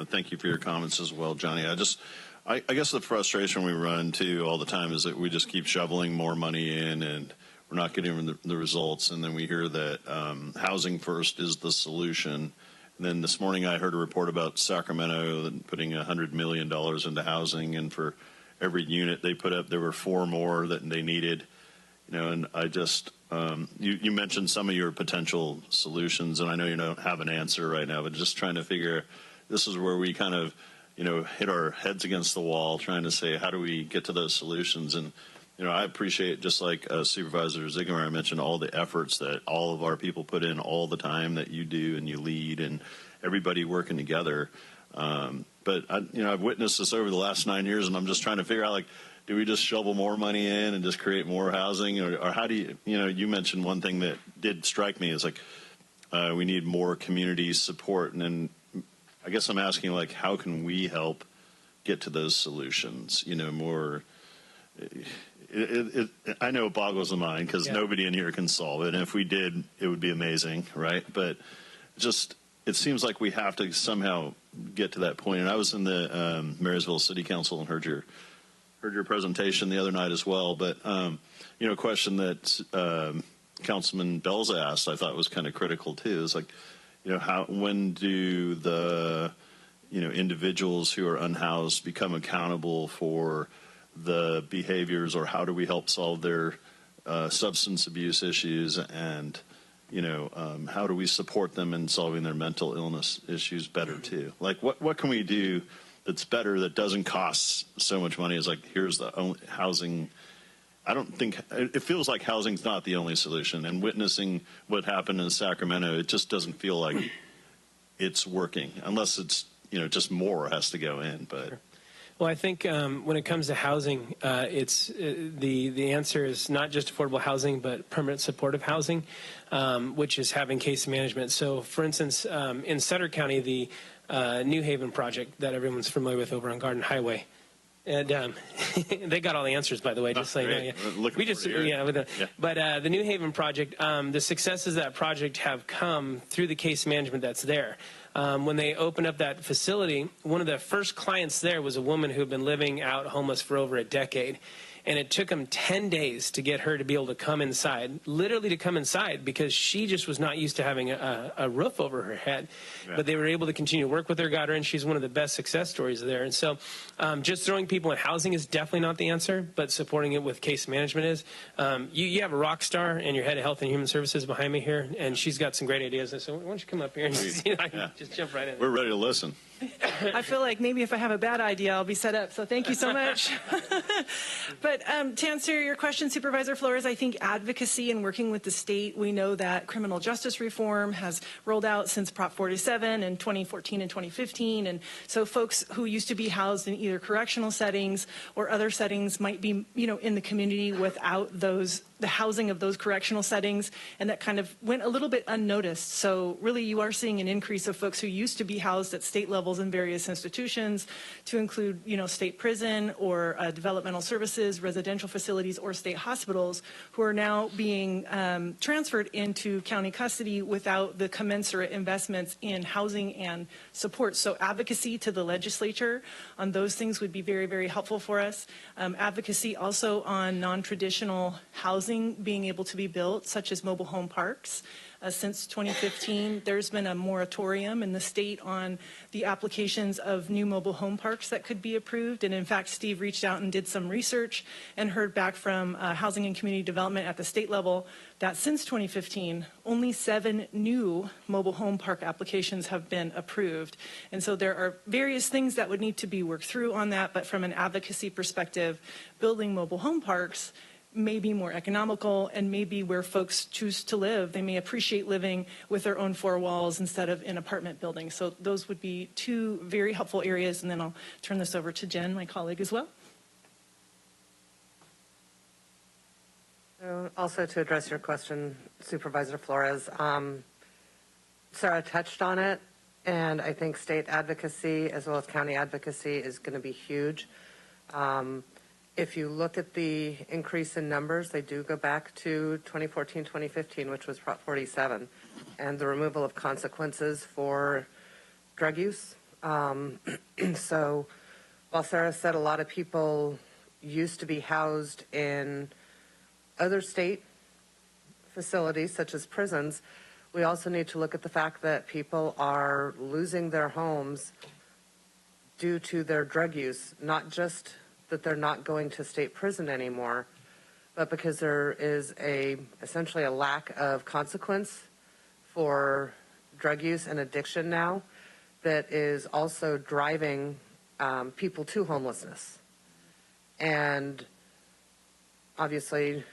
Thank you for your comments as well, Johnny. I guess the frustration we run into all the time is that we just keep shoveling more money in and we're not getting the results. And then we hear that housing first is the solution. And then this morning I heard a report about Sacramento putting $100 million into housing, and for every unit they put up, there were 4 more that they needed. And I just, you mentioned some of your potential solutions, and I know you don't have an answer right now, but just trying to figure, this is where we kind of, hit our heads against the wall, trying to say, how do we get to those solutions? And, I appreciate, just like Supervisor Ziegler mentioned, all the efforts that all of our people put in all the time that you do and you lead, and everybody working together. But, I've witnessed this over the last 9 years, and I'm just trying to figure out, do we just shovel more money in and just create more housing? Or how do you, you mentioned one thing that did strike me is we need more community support. And then I guess I'm asking, how can we help get to those solutions? More, I know it boggles the mind because nobody in here can solve it. And if we did, it would be amazing, right? But it seems like we have to somehow get to that point. And I was in the Marysville City Council and heard your presentation the other night as well, but a question that Councilman Bells asked, I thought was kind of critical too. Is when do the individuals who are unhoused become accountable for the behaviors, or how do we help solve their substance abuse issues, and how do we support them in solving their mental illness issues better too? What can we do that's better, that doesn't cost so much money? Is here's the only housing I don't think it feels like housing's not the only solution. And witnessing what happened in Sacramento, it just doesn't feel like it's working, unless it's just more has to go in. But sure. Well, I think when it comes to housing, it's the answer is not just affordable housing, but permanent supportive housing, which is having case management. So, for instance, in Sutter County, the New Haven project that everyone's familiar with over on Garden Highway. And they got all the answers, by the way, just so you know. Yeah. We just, But the New Haven project, the successes of that project have come through the case management that's there. When they opened up that facility, one of the first clients there was a woman who had been living out homeless for over a decade. And it took them 10 days to get her to be able to come inside, literally to come inside, because she just was not used to having a roof over her head. Yeah. But they were able to continue to work with her, got her in. She's one of the best success stories there. And so just throwing people in housing is definitely not the answer, but supporting it with case management is. You have a rock star and your head of Health and Human Services behind me here, and she's got some great ideas. So why don't you come up here and just jump right in. We're ready to listen. I feel like maybe if I have a bad idea, I'll be set up. So thank you so much. But to answer your question, Supervisor Flores, I think advocacy and working with the state, we know that criminal justice reform has rolled out since Prop 47 in 2014 and 2015. And so folks who used to be housed in either correctional settings or other settings might be, in the community without the housing of those correctional settings, and that kind of went a little bit unnoticed. So really you are seeing an increase of folks who used to be housed at state levels in various institutions, to include, state prison or developmental services, residential facilities, or state hospitals, who are now being transferred into county custody without the commensurate investments in housing and support. So advocacy to the legislature on those things would be very, very helpful for us. Advocacy also on non-traditional housing being able to be built, such as mobile home parks. Since 2015, there's been a moratorium in the state on the applications of new mobile home parks that could be approved. And in fact, Steve reached out and did some research and heard back from Housing and Community Development at the state level that since 2015, only 7 new mobile home park applications have been approved. And so there are various things that would need to be worked through on that. But from an advocacy perspective, building mobile home parks may be more economical and may be where folks choose to live. They may appreciate living with their own 4 walls instead of in apartment buildings. So those would be 2 very helpful areas. And then I'll turn this over to Jen, my colleague, as well. So also to address your question, Supervisor Flores, Sarah touched on it, and I think state advocacy as well as county advocacy is going to be huge. If you look at the increase in numbers, they do go back to 2014, 2015, which was Prop 47, and the removal of consequences for drug use. So while Sarah said a lot of people used to be housed in other state facilities, such as prisons, we also need to look at the fact that people are losing their homes due to their drug use, not just that they're not going to state prison anymore, but because there is essentially a lack of consequence for drug use and addiction now that is also driving people to homelessness. And obviously,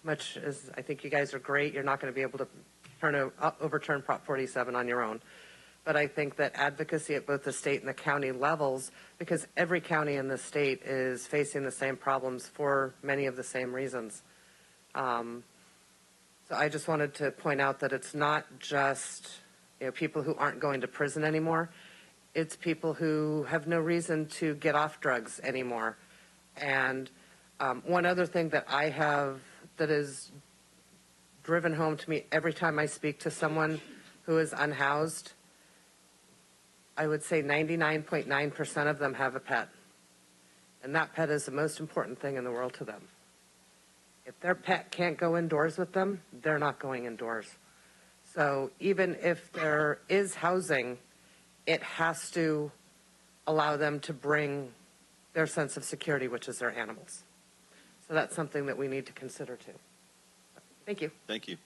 much as I think you guys are great, you're not going to be able to overturn Prop 47 on your own. But I think that advocacy at both the state and the county levels, because every county in the state is facing the same problems for many of the same reasons. So I just wanted to point out that it's not just people who aren't going to prison anymore. It's people who have no reason to get off drugs anymore. And one other thing that I have that is driven home to me every time I speak to someone who is unhoused, I would say 99.9% of them have a pet. And that pet is the most important thing in the world to them. If their pet can't go indoors with them, they're not going indoors. So even if there is housing, it has to allow them to bring their sense of security, which is their animals. So that's something that we need to consider too. Thank you. Thank you.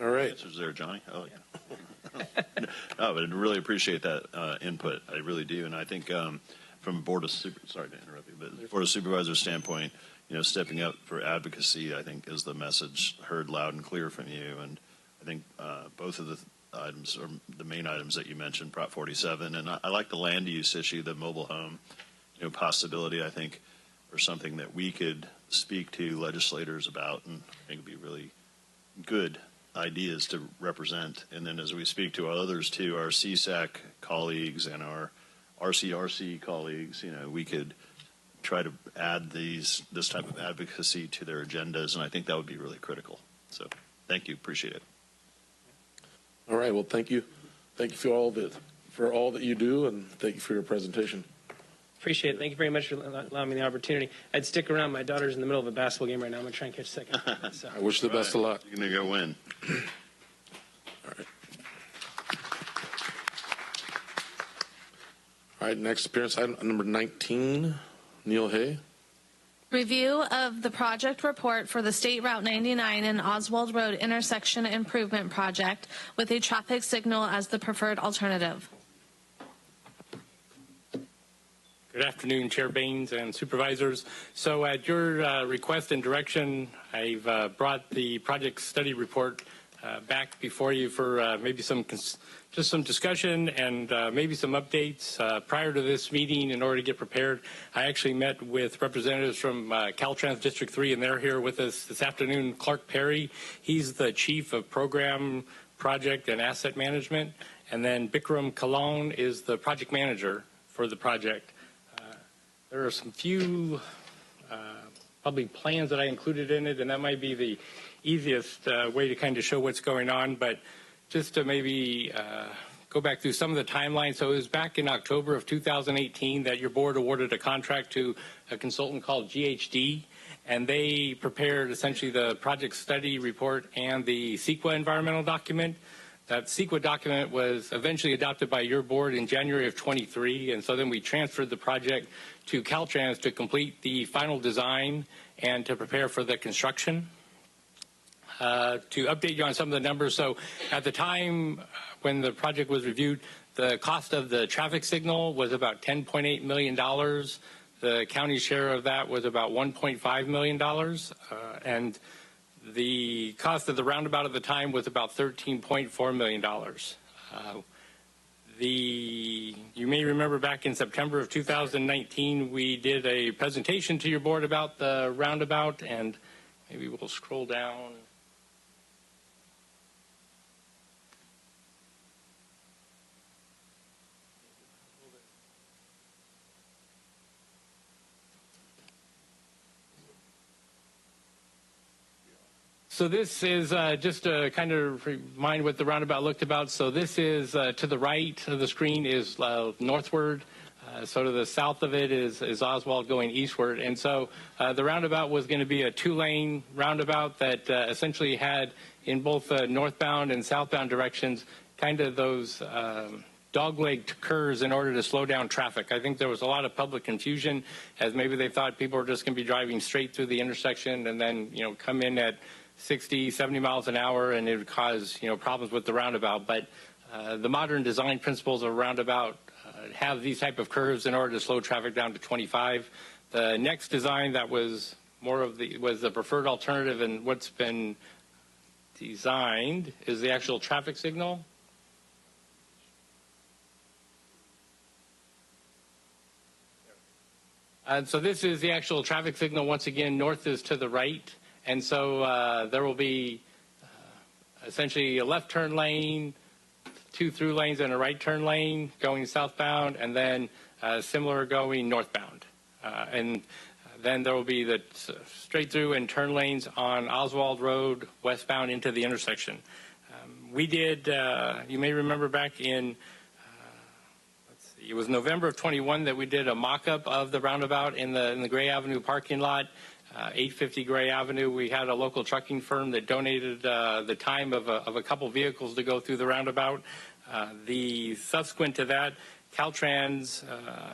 All right. Answers there, Johnny. Oh, yeah. No, but I really appreciate that input. I really do. And I think from a board of sorry to interrupt you, but board of supervisors standpoint, stepping up for advocacy, I think, is the message heard loud and clear from you. And I think both of the items, or the main items that you mentioned, Prop 47, and I like the land use issue, the mobile home, possibility, I think, or something that we could speak to legislators about, and I think it'd be really good ideas to represent. And then as we speak to others too, our CSAC colleagues and our RCRC colleagues, we could try to add this type of advocacy to their agendas, and I think that would be really critical. So thank you, appreciate it. All right, well, thank you. Thank you for all that you do, and thank you for your presentation. Appreciate it. Thank you very much for allowing me the opportunity. I'd stick around. My daughter's in the middle of a basketball game right now. I'm going to try and catch a second. So. I wish the best of luck. You're going to go win. All right. All right, next appearance, item number 19, Neil Hay. Review of the project report for the State Route 99 and Oswald Road intersection improvement project with a traffic signal as the preferred alternative. Good afternoon, Chair Baines and supervisors. So at your request and direction, I've brought the project study report back before you for maybe just some discussion and maybe some updates. Prior to this meeting, in order to get prepared, I actually met with representatives from Caltrans District 3, and they're here with us this afternoon. Clark Perry, he's the Chief of Program, Project, and Asset Management. And then Bikram Kalon is the Project Manager for the project. There are some few probably plans that I included in it, and that might be the easiest way to kind of show what's going on. But just to maybe go back through some of the timelines. So it was back in October of 2018 that your board awarded a contract to a consultant called GHD, and they prepared essentially the project study report and the CEQA environmental document. That CEQA document was eventually adopted by your board in January of 23, and so then we transferred the project to Caltrans to complete the final design and to prepare for the construction. To update you on some of the numbers, so at the time when the project was reviewed, the cost of the traffic signal was about $10.8 million. The county share of that was about $1.5 million, and the cost of the roundabout at the time was about $13.4 million. You may remember back in September of 2019, we did a presentation to your board about the roundabout, and maybe we'll scroll down. So this is just to kind of remind what the roundabout looked about. So this is to the right of the screen is northward. So to the south of it is Oswald going eastward. And so the roundabout was going to be a two-lane roundabout that essentially had in both northbound and southbound directions kind of those dog-legged curves in order to slow down traffic. I think there was a lot of public confusion as maybe they thought people were just going to be driving straight through the intersection and then, come in at 60, 70 miles an hour, and it would cause, problems with the roundabout. But the modern design principles of a roundabout have these type of curves in order to slow traffic down to 25. The next design that was was the preferred alternative, and what's been designed is the actual traffic signal. And so this is the actual traffic signal. Once again, north is to the right. And so there will be essentially a left turn lane, two through lanes, and a right turn lane going southbound, and then similar going northbound. And then there will be the straight through and turn lanes on Oswald Road westbound into the intersection. We did, you may remember back in, it was November of 21 that we did a mock-up of the roundabout in the Gray Avenue parking lot. 850 Gray Avenue. We had a local trucking firm that donated the time of a couple vehicles to go through the roundabout. The subsequent to that, Caltrans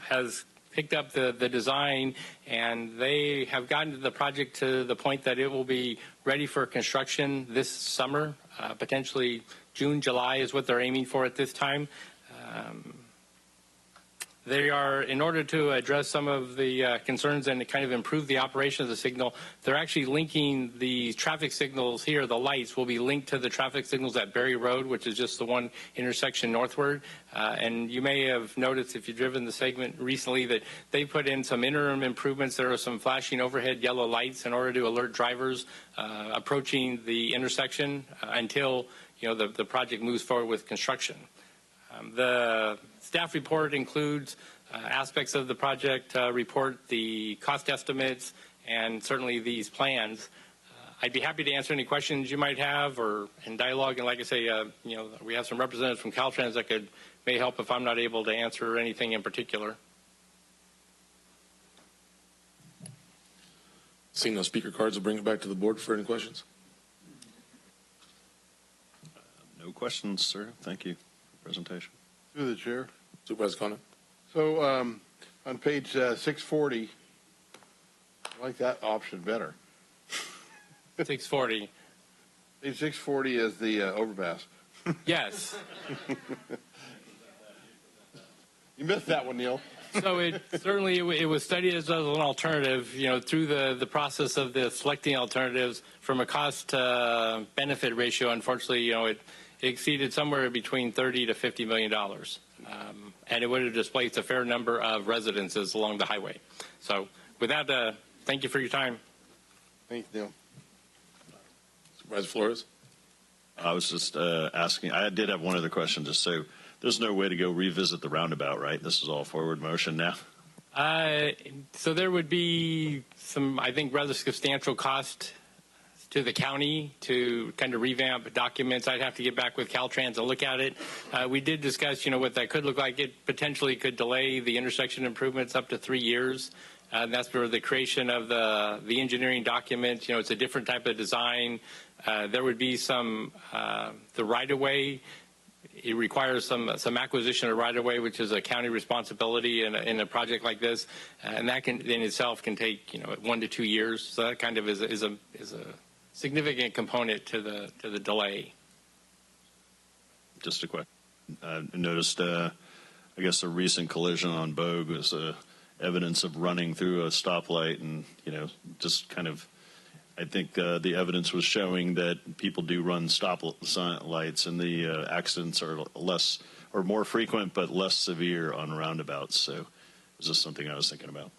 has picked up the design, and they have gotten the project to the point that it will be ready for construction this summer. Potentially June, July is what they're aiming for at this time. They are, in order to address some of the concerns and kind of improve the operation of the signal, they're actually linking the traffic signals here. The lights will be linked to the traffic signals at Berry Road, which is just the one intersection northward. And you may have noticed, if you've driven the segment recently, that they put in some interim improvements. There are some flashing overhead yellow lights in order to alert drivers approaching the intersection until the project moves forward with construction. The staff report includes aspects of the project report, the cost estimates, and certainly these plans. I'd be happy to answer any questions you might have or in dialogue. And like I say, we have some representatives from Caltrans that may help if I'm not able to answer anything in particular. Seeing no speaker cards, I'll bring it back to the board for any questions. No questions, sir. Thank you for the presentation. Through the chair. Supervisor Conant. So on page 640, I like that option better. 640. Page 640 is the overpass. Yes. You missed that one, Neil. So it was studied as an alternative, through the process of selecting alternatives from a cost benefit ratio. Unfortunately, it exceeded somewhere between $30 to $50 million. And it would have displaced a fair number of residences along the highway. So with that, thank you for your time. Thanks, Neil. Supervisor Flores. I was just asking, I did have one other question. Just so there's no way to go revisit the roundabout, right? This is all forward motion now. So there would be some, I think, rather substantial cost to the county to kind of revamp documents. I'd have to get back with Caltrans and look at it. We did discuss, what that could look like. It potentially could delay the intersection improvements up to 3 years. And that's for the creation of the engineering document. It's a different type of design. There would be some, the right-of-way. It requires some acquisition of right-of-way, which is a county responsibility in a project like this, and that can in itself can take 1 to 2 years. So that kind of is a significant component to the delay. Just a question. I noticed, I guess, a recent collision on Bogue was evidence of running through a stoplight, and just kind of. I think the evidence was showing that people do run stop lights, and the accidents are less or more frequent but less severe on roundabouts. So it was just something I was thinking about.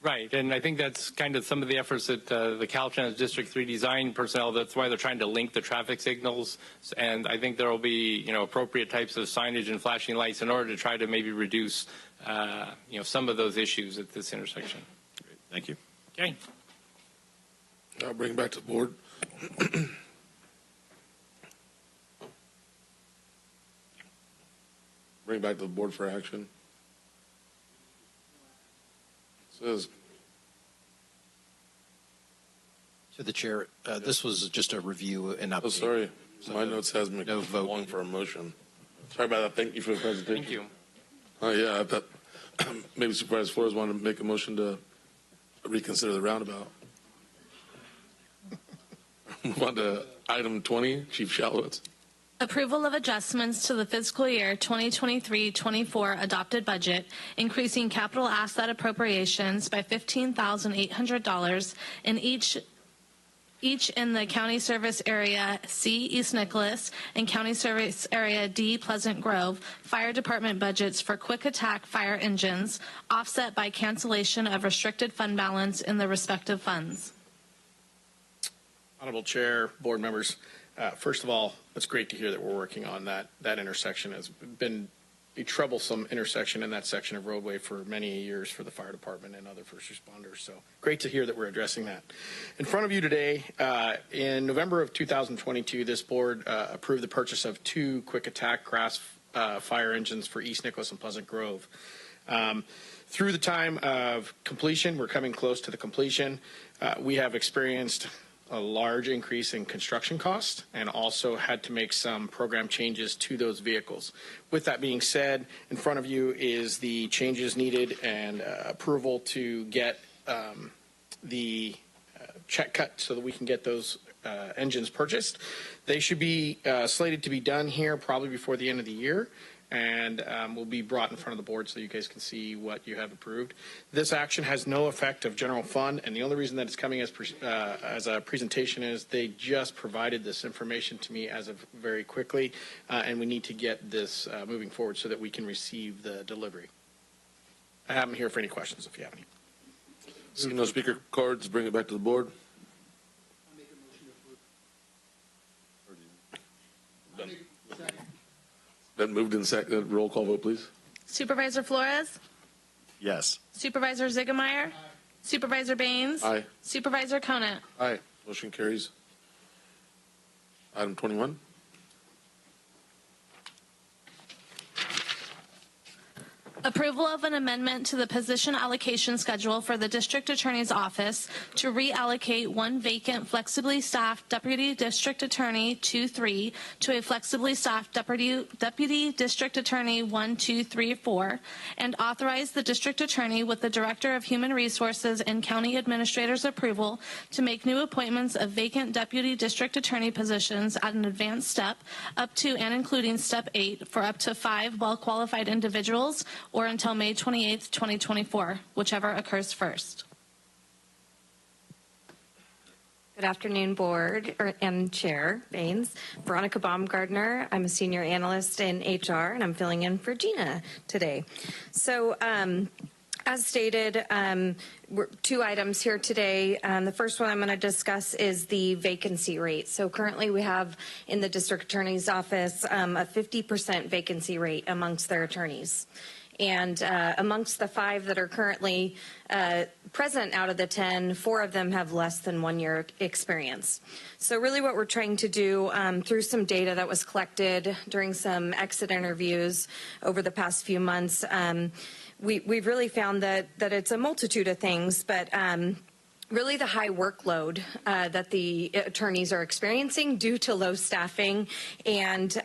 Right, and I think that's kind of some of the efforts that the Caltrans District 3 design personnel, that's why they're trying to link the traffic signals, and I think there will be appropriate types of signage and flashing lights in order to try to maybe reduce some of those issues at this intersection. Great. Thank you. Okay. I'll bring it back to the board. Bring it back to the board for action. Says. To the chair, this was just a review and update. Oh, sorry. So my notes has me no vote. long for a motion. Sorry about that. Thank you for the presentation. Thank you. Oh, yeah. I thought maybe Supervisor Flores wanted to make a motion to reconsider the roundabout. Move on to item 20, Chief Shalowitz. Approval of adjustments to the fiscal year 2023-24 adopted budget, increasing capital asset appropriations by $15,800 in each in the County Service Area C, East Nicholas, and County Service Area D, Pleasant Grove, fire department budgets for quick attack fire engines, offset by cancellation of restricted fund balance in the respective funds. Honorable Chair, board members, first of all, it's great to hear that we're working on that intersection. It's been a troublesome intersection in that section of roadway for many years for the fire department and other first responders. So great to hear that we're addressing that. In front of you today, in November of 2022, this board approved the purchase of 2 quick attack grass fire engines for East Nicholas and Pleasant Grove. Through the time of completion, we're coming close to the completion. We have experienced a large increase in construction costs and also had to make some program changes to those vehicles. With that being said, in front of you is the changes needed and approval to get the check cut so that we can get those engines purchased. They should be slated to be done here probably before the end of the year. and will be brought in front of the board so you guys can see what you have approved. This action has no effect of general fund, and the only reason that it's coming as a presentation is they just provided this information to me as of very quickly, and we need to get this moving forward so that we can receive the delivery. I have them here for any questions if you have any. Seeing no speaker cards, bring it back to the board. Then moved in second. Roll call vote, please. Supervisor Flores? Yes. Supervisor Ziegemeier? Supervisor Baines? Aye. Supervisor Conant? Aye. Motion carries. Item 21. Approval of an amendment to the position allocation schedule for the District Attorney's Office to reallocate one vacant flexibly staffed Deputy District Attorney 2-3 to a flexibly staffed Deputy District Attorney 1-2-3-4, and authorize the District Attorney with the Director of Human Resources and County Administrator's approval to make new appointments of vacant Deputy District Attorney positions at an advanced step up to and including Step 8 for up to 5 well-qualified individuals or until May 28, 2024, whichever occurs first. Good afternoon, Board and Chair Baines. Veronica Baumgardner. I'm a senior analyst in HR, and I'm filling in for Gina today. So, as stated, two items here today. The first one I'm going to discuss is the vacancy rate. So currently we have in the District Attorney's Office a 50% vacancy rate amongst their attorneys. And amongst the 5 that are currently present out of the 10, 4 of them have less than 1 year experience. So really what we're trying to do through some data that was collected during some exit interviews over the past few months, we've really found that it's a multitude of things, but really the high workload that the attorneys are experiencing due to low staffing and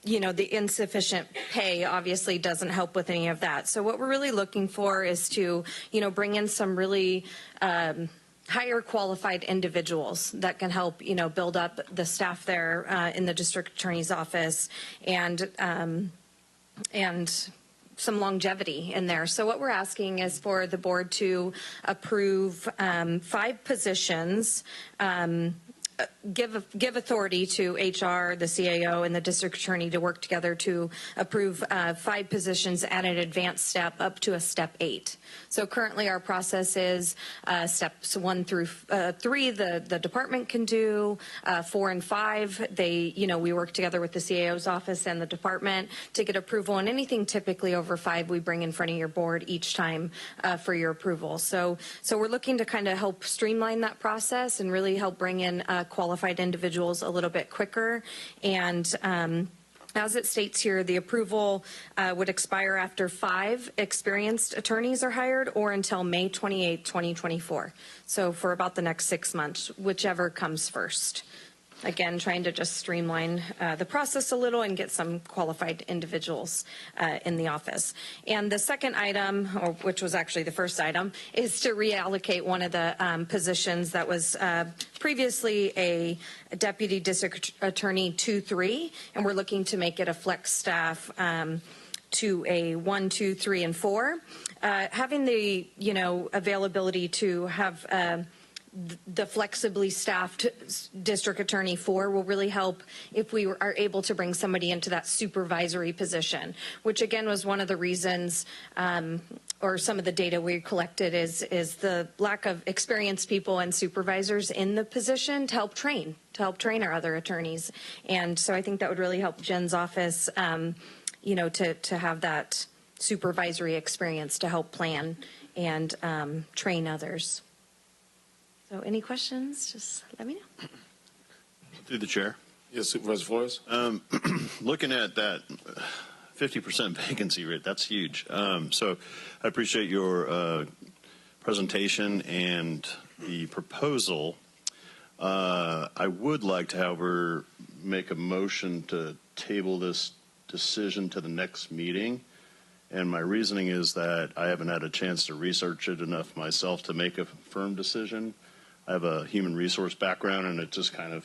the insufficient pay obviously doesn't help with any of that. So what we're really looking for is to, bring in some really higher qualified individuals that can help, build up the staff there in the District Attorney's Office and some longevity in there. So what we're asking is for the board to approve 5 positions, give authority to HR, the CAO, and the district attorney to work together to approve 5 positions at an advanced step up to a Step 8. So currently our process is steps 1 through 3 the department can do, 4 and 5 we work together with the CAO's office and the department to get approval, and anything typically over 5 we bring in front of your board each time for your approval. So we're looking to kind of help streamline that process and really help bring in qualified individuals a little bit quicker. And as it states here, the approval would expire after 5 experienced attorneys are hired or until May 28, 2024. So for about the next 6 months, whichever comes first. Again, trying to just streamline the process a little and get some qualified individuals in the office. And the second item, which was actually the first item, is to reallocate one of the positions that was previously a Deputy District Attorney 2-3, and we're looking to make it a flex staff to a 1, 2, 3, and 4. Having the availability to have the flexibly staffed district attorney 4 will really help if we are able to bring somebody into that supervisory position, which again was one of the reasons or some of the data we collected is the lack of experienced people and supervisors in the position to help train our other attorneys. And so I think that would really help Jen's office, to have that supervisory experience to help plan and train others. So any questions, just let me know. Through the chair. Yes, Supervisor Flores. Looking at that 50% vacancy rate, that's huge. So I appreciate your presentation and the proposal. I would like to, however, make a motion to table this decision to the next meeting. And my reasoning is that I haven't had a chance to research it enough myself to make a firm decision. I have a human resource background, and it just kind of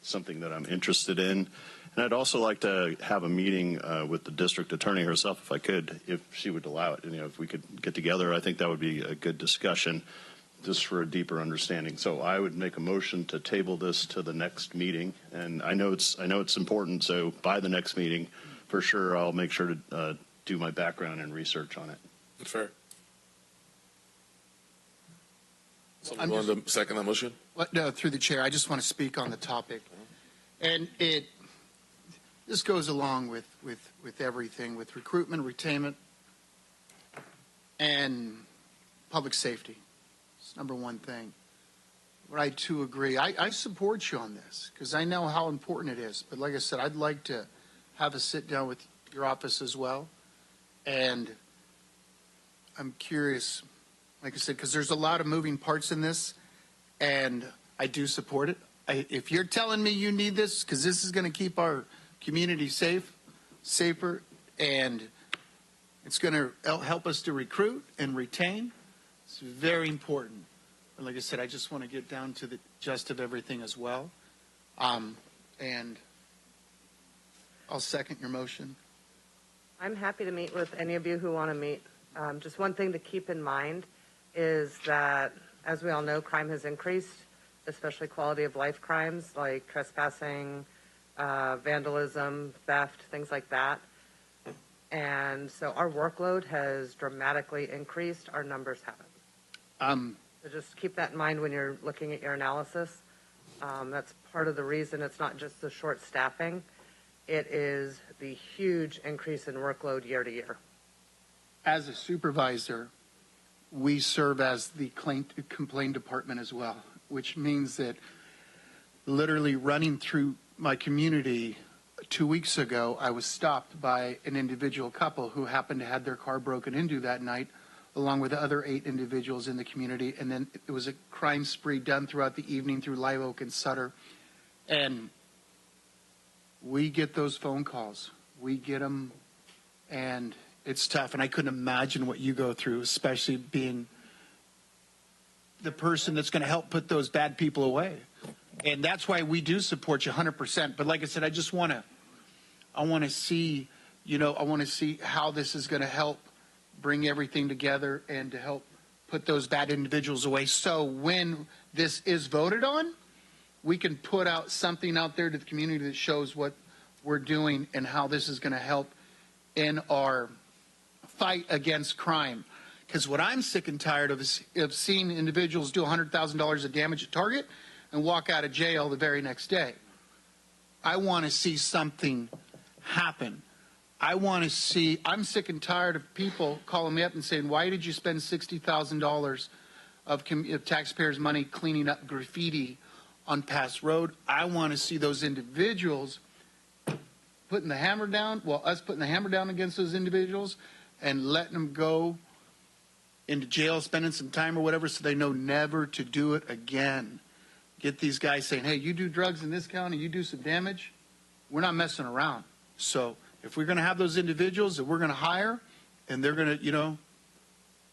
something that I'm interested in. And I'd also like to have a meeting with the district attorney herself, if I could, if she would allow it. And, if we could get together, I think that would be a good discussion, just for a deeper understanding. So I would make a motion to table this to the next meeting. And I know it's important. So by the next meeting, for sure, I'll make sure to do my background and research on it. That's fair. Someone want to second that motion? No, through the chair, I just want to speak on the topic. And this goes along with everything, with recruitment, retainment, and public safety. It's number one thing. But I too agree. I support you on this because I know how important it is. But like I said, I'd like to have a sit down with your office as well. And I'm curious, like I said, because there's a lot of moving parts in this, and I do support it. If you're telling me you need this, because this is going to keep our community safer, and it's going to help us to recruit and retain, it's very important. And like I said, I just want to get down to the gist of everything as well. And I'll second your motion. I'm happy to meet with any of you who want to meet. Just one thing to keep in mind is that, as we all know, crime has increased, especially quality of life crimes like trespassing, vandalism, theft, things like that. And so our workload has dramatically increased. Our numbers haven't. So just keep that in mind when you're looking at your analysis. That's part of the reason it's not just the short staffing. It is the huge increase in workload year to year. As a supervisor, we serve as the complaint department as well, which means that literally running through my community 2 weeks ago, I was stopped by an individual couple who happened to have their car broken into that night, along with the other 8 individuals in the community. And then it was a crime spree done throughout the evening through Live Oak and Sutter. And we get those phone calls. We get them, and it's tough. And I couldn't imagine what you go through, especially being the person that's going to help put those bad people away. And that's why we do support you 100%. But like I said, I want to see, I want to see how this is going to help bring everything together and to help put those bad individuals away. So when this is voted on, we can put out something out there to the community that shows what we're doing and how this is going to help in our fight against crime. Because what I'm sick and tired of is seeing individuals do $100,000 of damage at Target and walk out of jail the very next day. I want to see something happen. I'm sick and tired of people calling me up and saying, why did you spend $60,000 of taxpayers' money cleaning up graffiti on Pass Road? I want to see those individuals putting the hammer down, us putting the hammer down against those individuals and letting them go into jail, spending some time or whatever, so they know never to do it again. Get these guys saying, hey, you do drugs in this county, you do some damage, we're not messing around. So if we're going to have those individuals that we're going to hire, and they're going to,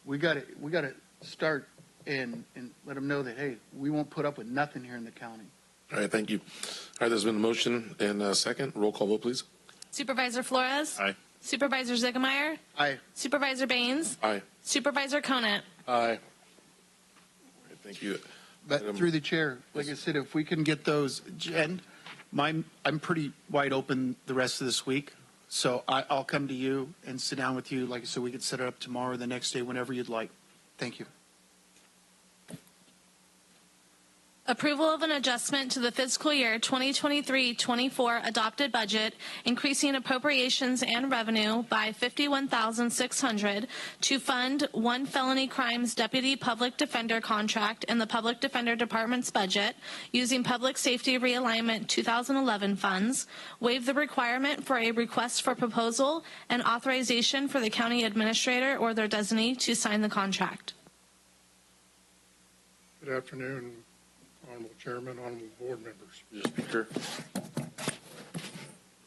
we got to start and let them know that, hey, we won't put up with nothing here in the county. All right, thank you. All right, there's been a motion and a second. Roll call vote, please. Supervisor Flores? Aye. Supervisor Ziegemeier? Aye. Supervisor Baines? Aye. Supervisor Conant? Aye. All right, thank you. But through the chair, like I said, if we can get those, and I'm pretty wide open the rest of this week. So I'll come to you and sit down with you, like I said, we could set it up tomorrow or the next day, whenever you'd like. Thank you. Approval of an adjustment to the fiscal year 2023-24 adopted budget, increasing appropriations and revenue by $51,600 to fund one felony crimes deputy public defender contract in the Public Defender Department's budget using Public Safety Realignment 2011 funds, waive the requirement for a request for proposal, and authorization for the county administrator or their designee to sign the contract. Good afternoon, Honorable Chairman, Honorable Board members. Mr. Speaker.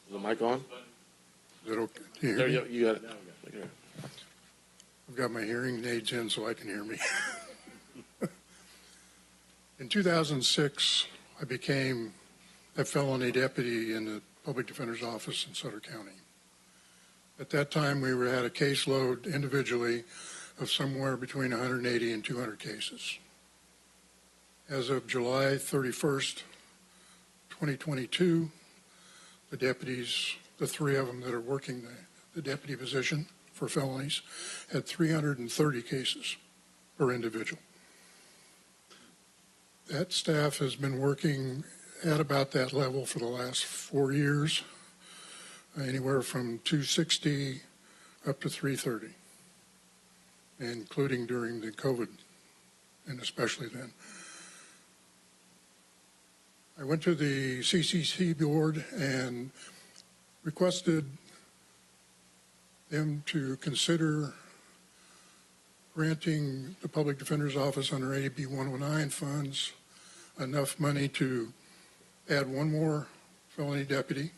Is the mic on? Is it okay? Do you There hear me? you got it. Okay. I've got my hearing aids in so I can hear me. In 2006, I became a felony deputy in the Public Defender's Office in Sutter County. At that time, we had a caseload individually of somewhere between 180 and 200 cases. As of July 31st, 2022, the deputies, the three of them that are working the deputy position for felonies, had 330 cases per individual. That staff has been working at about that level for the last 4 years, anywhere from 260 up to 330, including during the COVID, and especially then. I went to the CCC board and requested them to consider granting the Public Defender's Office under AB 109 funds enough money to add one more felony deputy.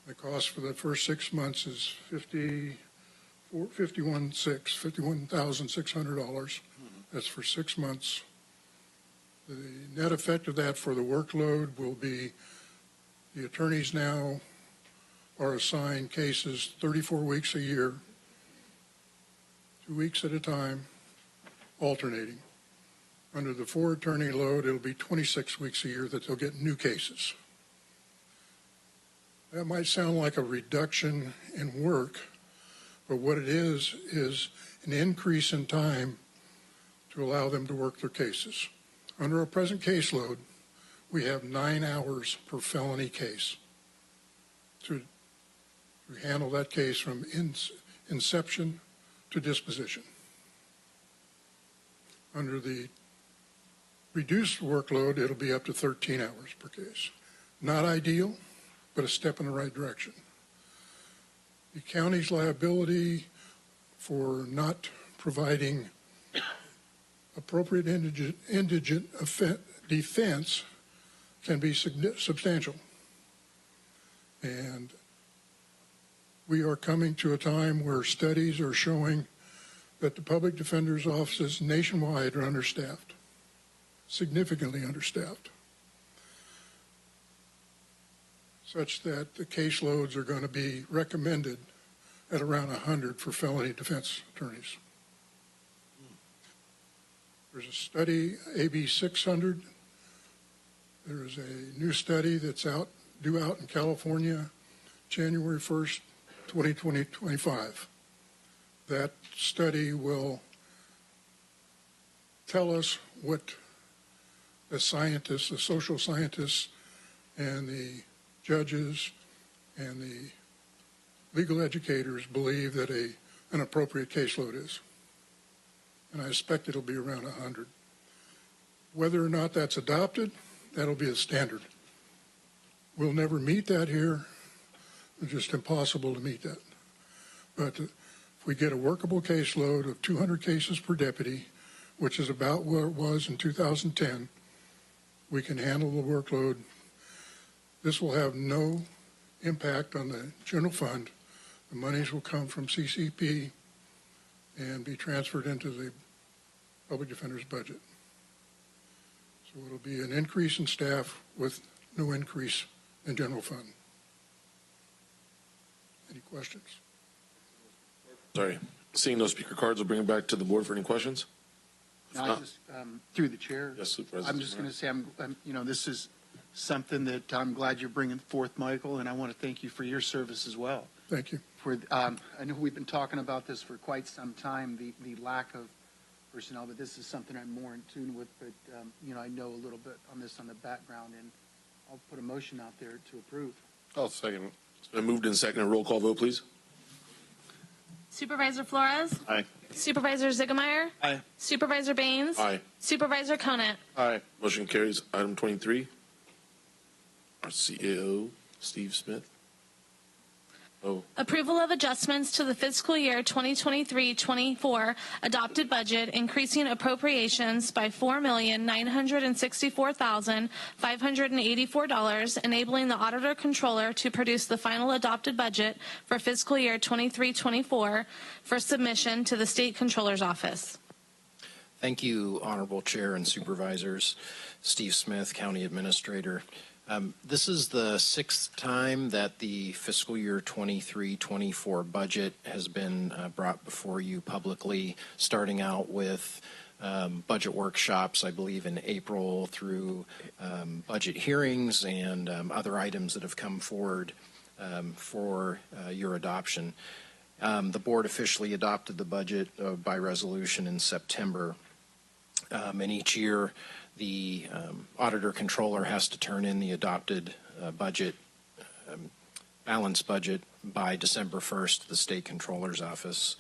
The cost for the first 6 months is $51,600. That's for 6 months. The net effect of that for the workload will be the attorneys now are assigned cases 34 weeks a year, 2 weeks at a time, alternating. Under the 4-attorney load, it'll be 26 weeks a year that they'll get new cases. That might sound like a reduction in work, but what it is an increase in time to allow them to work their cases. Under our present caseload, we have 9 hours per felony case to handle that case from inception to disposition. Under the reduced workload, it'll be up to 13 hours per case. Not ideal, but a step in the right direction. The county's liability for not providing appropriate indigent defense can be substantial. And we are coming to a time where studies are showing that the public defender's offices nationwide are understaffed, significantly understaffed, such that the caseloads are going to be recommended at around 100 for felony defense attorneys. There's a study, AB 600. There's a new study that's due out in California, January 1st, 2025. That study will tell us what the scientists, the social scientists, and the judges and the legal educators believe that an appropriate caseload is. And I expect it'll be around 100. Whether or not that's adopted, that'll be a standard. We'll never meet that here. It's just impossible to meet that. But if we get a workable caseload of 200 cases per deputy, which is about what it was in 2010, we can handle the workload. This will have no impact on the general fund. The monies will come from CCP and be transferred into the public defender's budget. So it'll be an increase in staff with no increase in general fund. Any questions? Sorry. Seeing no speaker cards, we'll bring it back to the board for any questions. No, I just, through the chair, Yes, Supervisor. I'm just going to say, this is something that I'm glad you're bringing forth, Michael, and I want to thank you for your service as well. Thank you. I know we've been talking about this for quite some time, the lack of personnel, but this is something I'm more in tune with. But I know a little bit on this on the background, and I'll put a motion out there to approve. I'll second it. It's been moved and seconded. Roll call vote, please. Supervisor Flores? Aye. Supervisor Ziegemeier? Aye. Supervisor Baines? Aye. Supervisor Conant? Aye. Motion carries. Item 23. Our CAO, Steve Smith. Approval of adjustments to the fiscal year 2023-24 adopted budget, increasing appropriations by $4,964,584, enabling the auditor controller to produce the final adopted budget for fiscal year 23-24 for submission to the state controller's office. Thank you, Honorable Chair and Supervisors. Steve Smith, County Administrator. This is the 6th time that the fiscal year 23-24 budget has been brought before you publicly, starting out with budget workshops, I believe, in April through budget hearings and other items that have come forward for your adoption. The board officially adopted the budget by resolution in September. And each year, the auditor controller has to turn in the adopted budget, balanced budget, by December 1st to the state controller's office.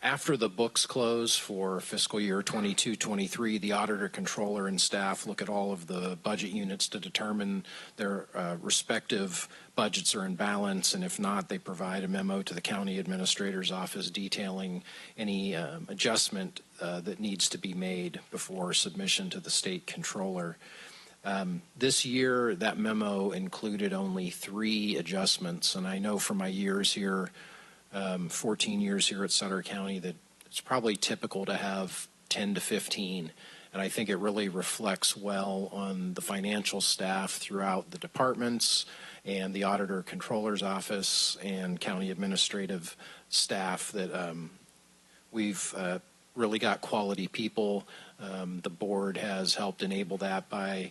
After the books close for fiscal year 22-23, the auditor controller and staff look at all of the budget units to determine their respective budgets are in balance, and if not, they provide a memo to the county administrator's office detailing any adjustment that needs to be made before submission to the state controller. This year, that memo included only 3 adjustments, and I know from my years here, 14 years here at Sutter County, that it's probably typical to have 10 to 15. And I think it really reflects well on the financial staff throughout the departments and the auditor controller's office and county administrative staff that we've really got quality people. The board has helped enable that by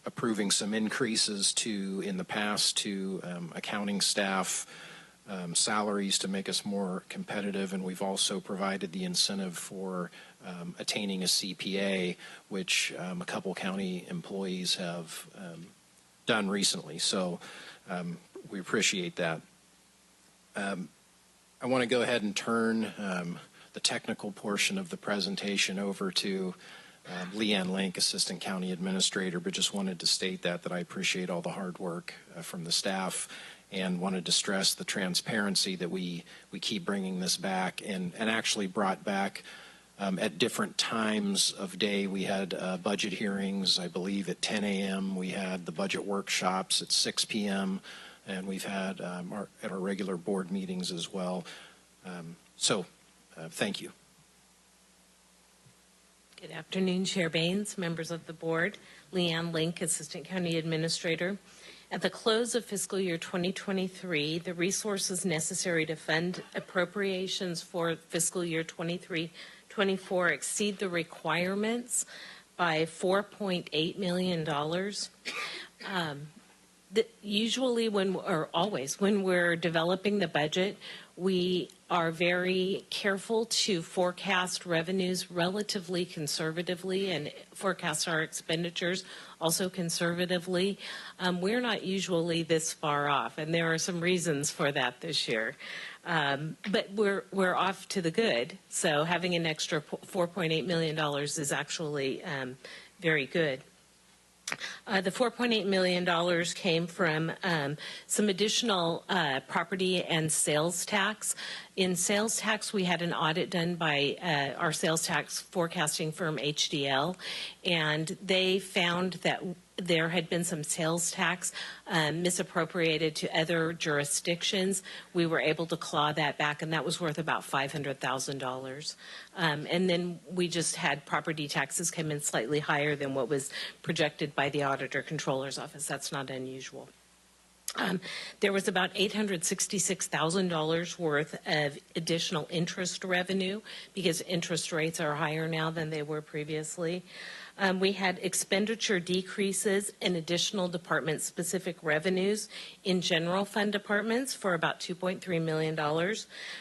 approving some increases in the past to accounting staff salaries to make us more competitive, and we've also provided the incentive for attaining a CPA, which a couple county employees have done recently. So we appreciate that. I want to go ahead and turn the technical portion of the presentation over to Leanne Link, Assistant County Administrator, but just wanted to state that I appreciate all the hard work from the staff, and wanted to stress the transparency that we keep bringing this back, and actually brought back at different times of day. We had budget hearings, I believe, at 10 a.m. We had the budget workshops at 6 p.m., and we've had at our regular board meetings as well. Thank you. Good afternoon, Chair Baines, members of the board. Leanne Link, Assistant County Administrator. At the close of fiscal year 2023, the resources necessary to fund appropriations for fiscal year 23-24 exceed the requirements by $4.8 million. Usually always when we're developing the budget, we are very careful to forecast revenues relatively conservatively and forecast our expenditures also conservatively. We're not usually this far off, and there are some reasons for that this year. But we're off to the good, so having an extra $4.8 million is actually very good. The $4.8 million came from some additional property and sales tax. In sales tax, we had an audit done by our sales tax forecasting firm, HDL, and they found that there had been some sales tax misappropriated to other jurisdictions. We were able to claw that back, and that was worth about $500,000. And then we just had property taxes come in slightly higher than what was projected by the Auditor Controller's Office. That's not unusual. There was about $866,000 worth of additional interest revenue because interest rates are higher now than they were previously. We had expenditure decreases in additional department-specific revenues in general fund departments for about $2.3 million.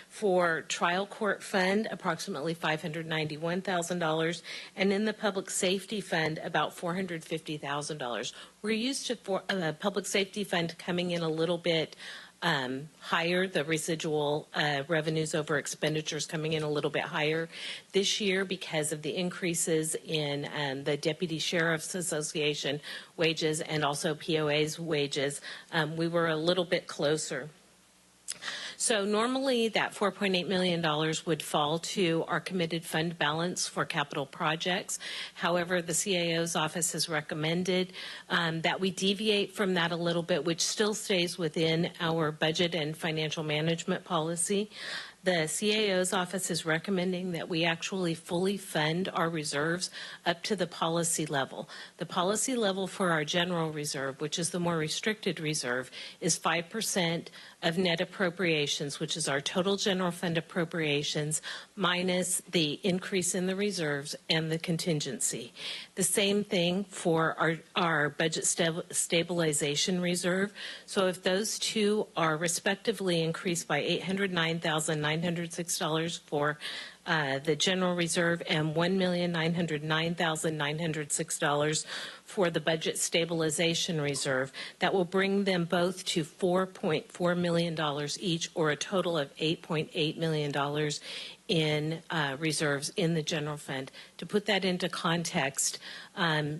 For trial court fund, approximately $591,000, and in the public safety fund, about $450,000. We're used to public safety fund coming in a little bit higher, the residual revenues over expenditures coming in a little bit higher this year because of the increases in the Deputy Sheriff's Association wages and also POA's wages. We were a little bit closer. So normally that $4.8 million would fall to our committed fund balance for capital projects. However, the CAO's office has recommended that we deviate from that a little bit, which still stays within our budget and financial management policy. The CAO's office is recommending that we actually fully fund our reserves up to the policy level. The policy level for our general reserve, which is the more restricted reserve, is 5% of net appropriations, which is our total general fund appropriations minus the increase in the reserves and the contingency. The same thing for our budget stabilization reserve. So if those two are respectively increased by $809,906 for the general reserve and $1,909,906 for the budget stabilization reserve, that will bring them both to $4.4 million each, or a total of $8.8 million in reserves in the general fund. To put that into context,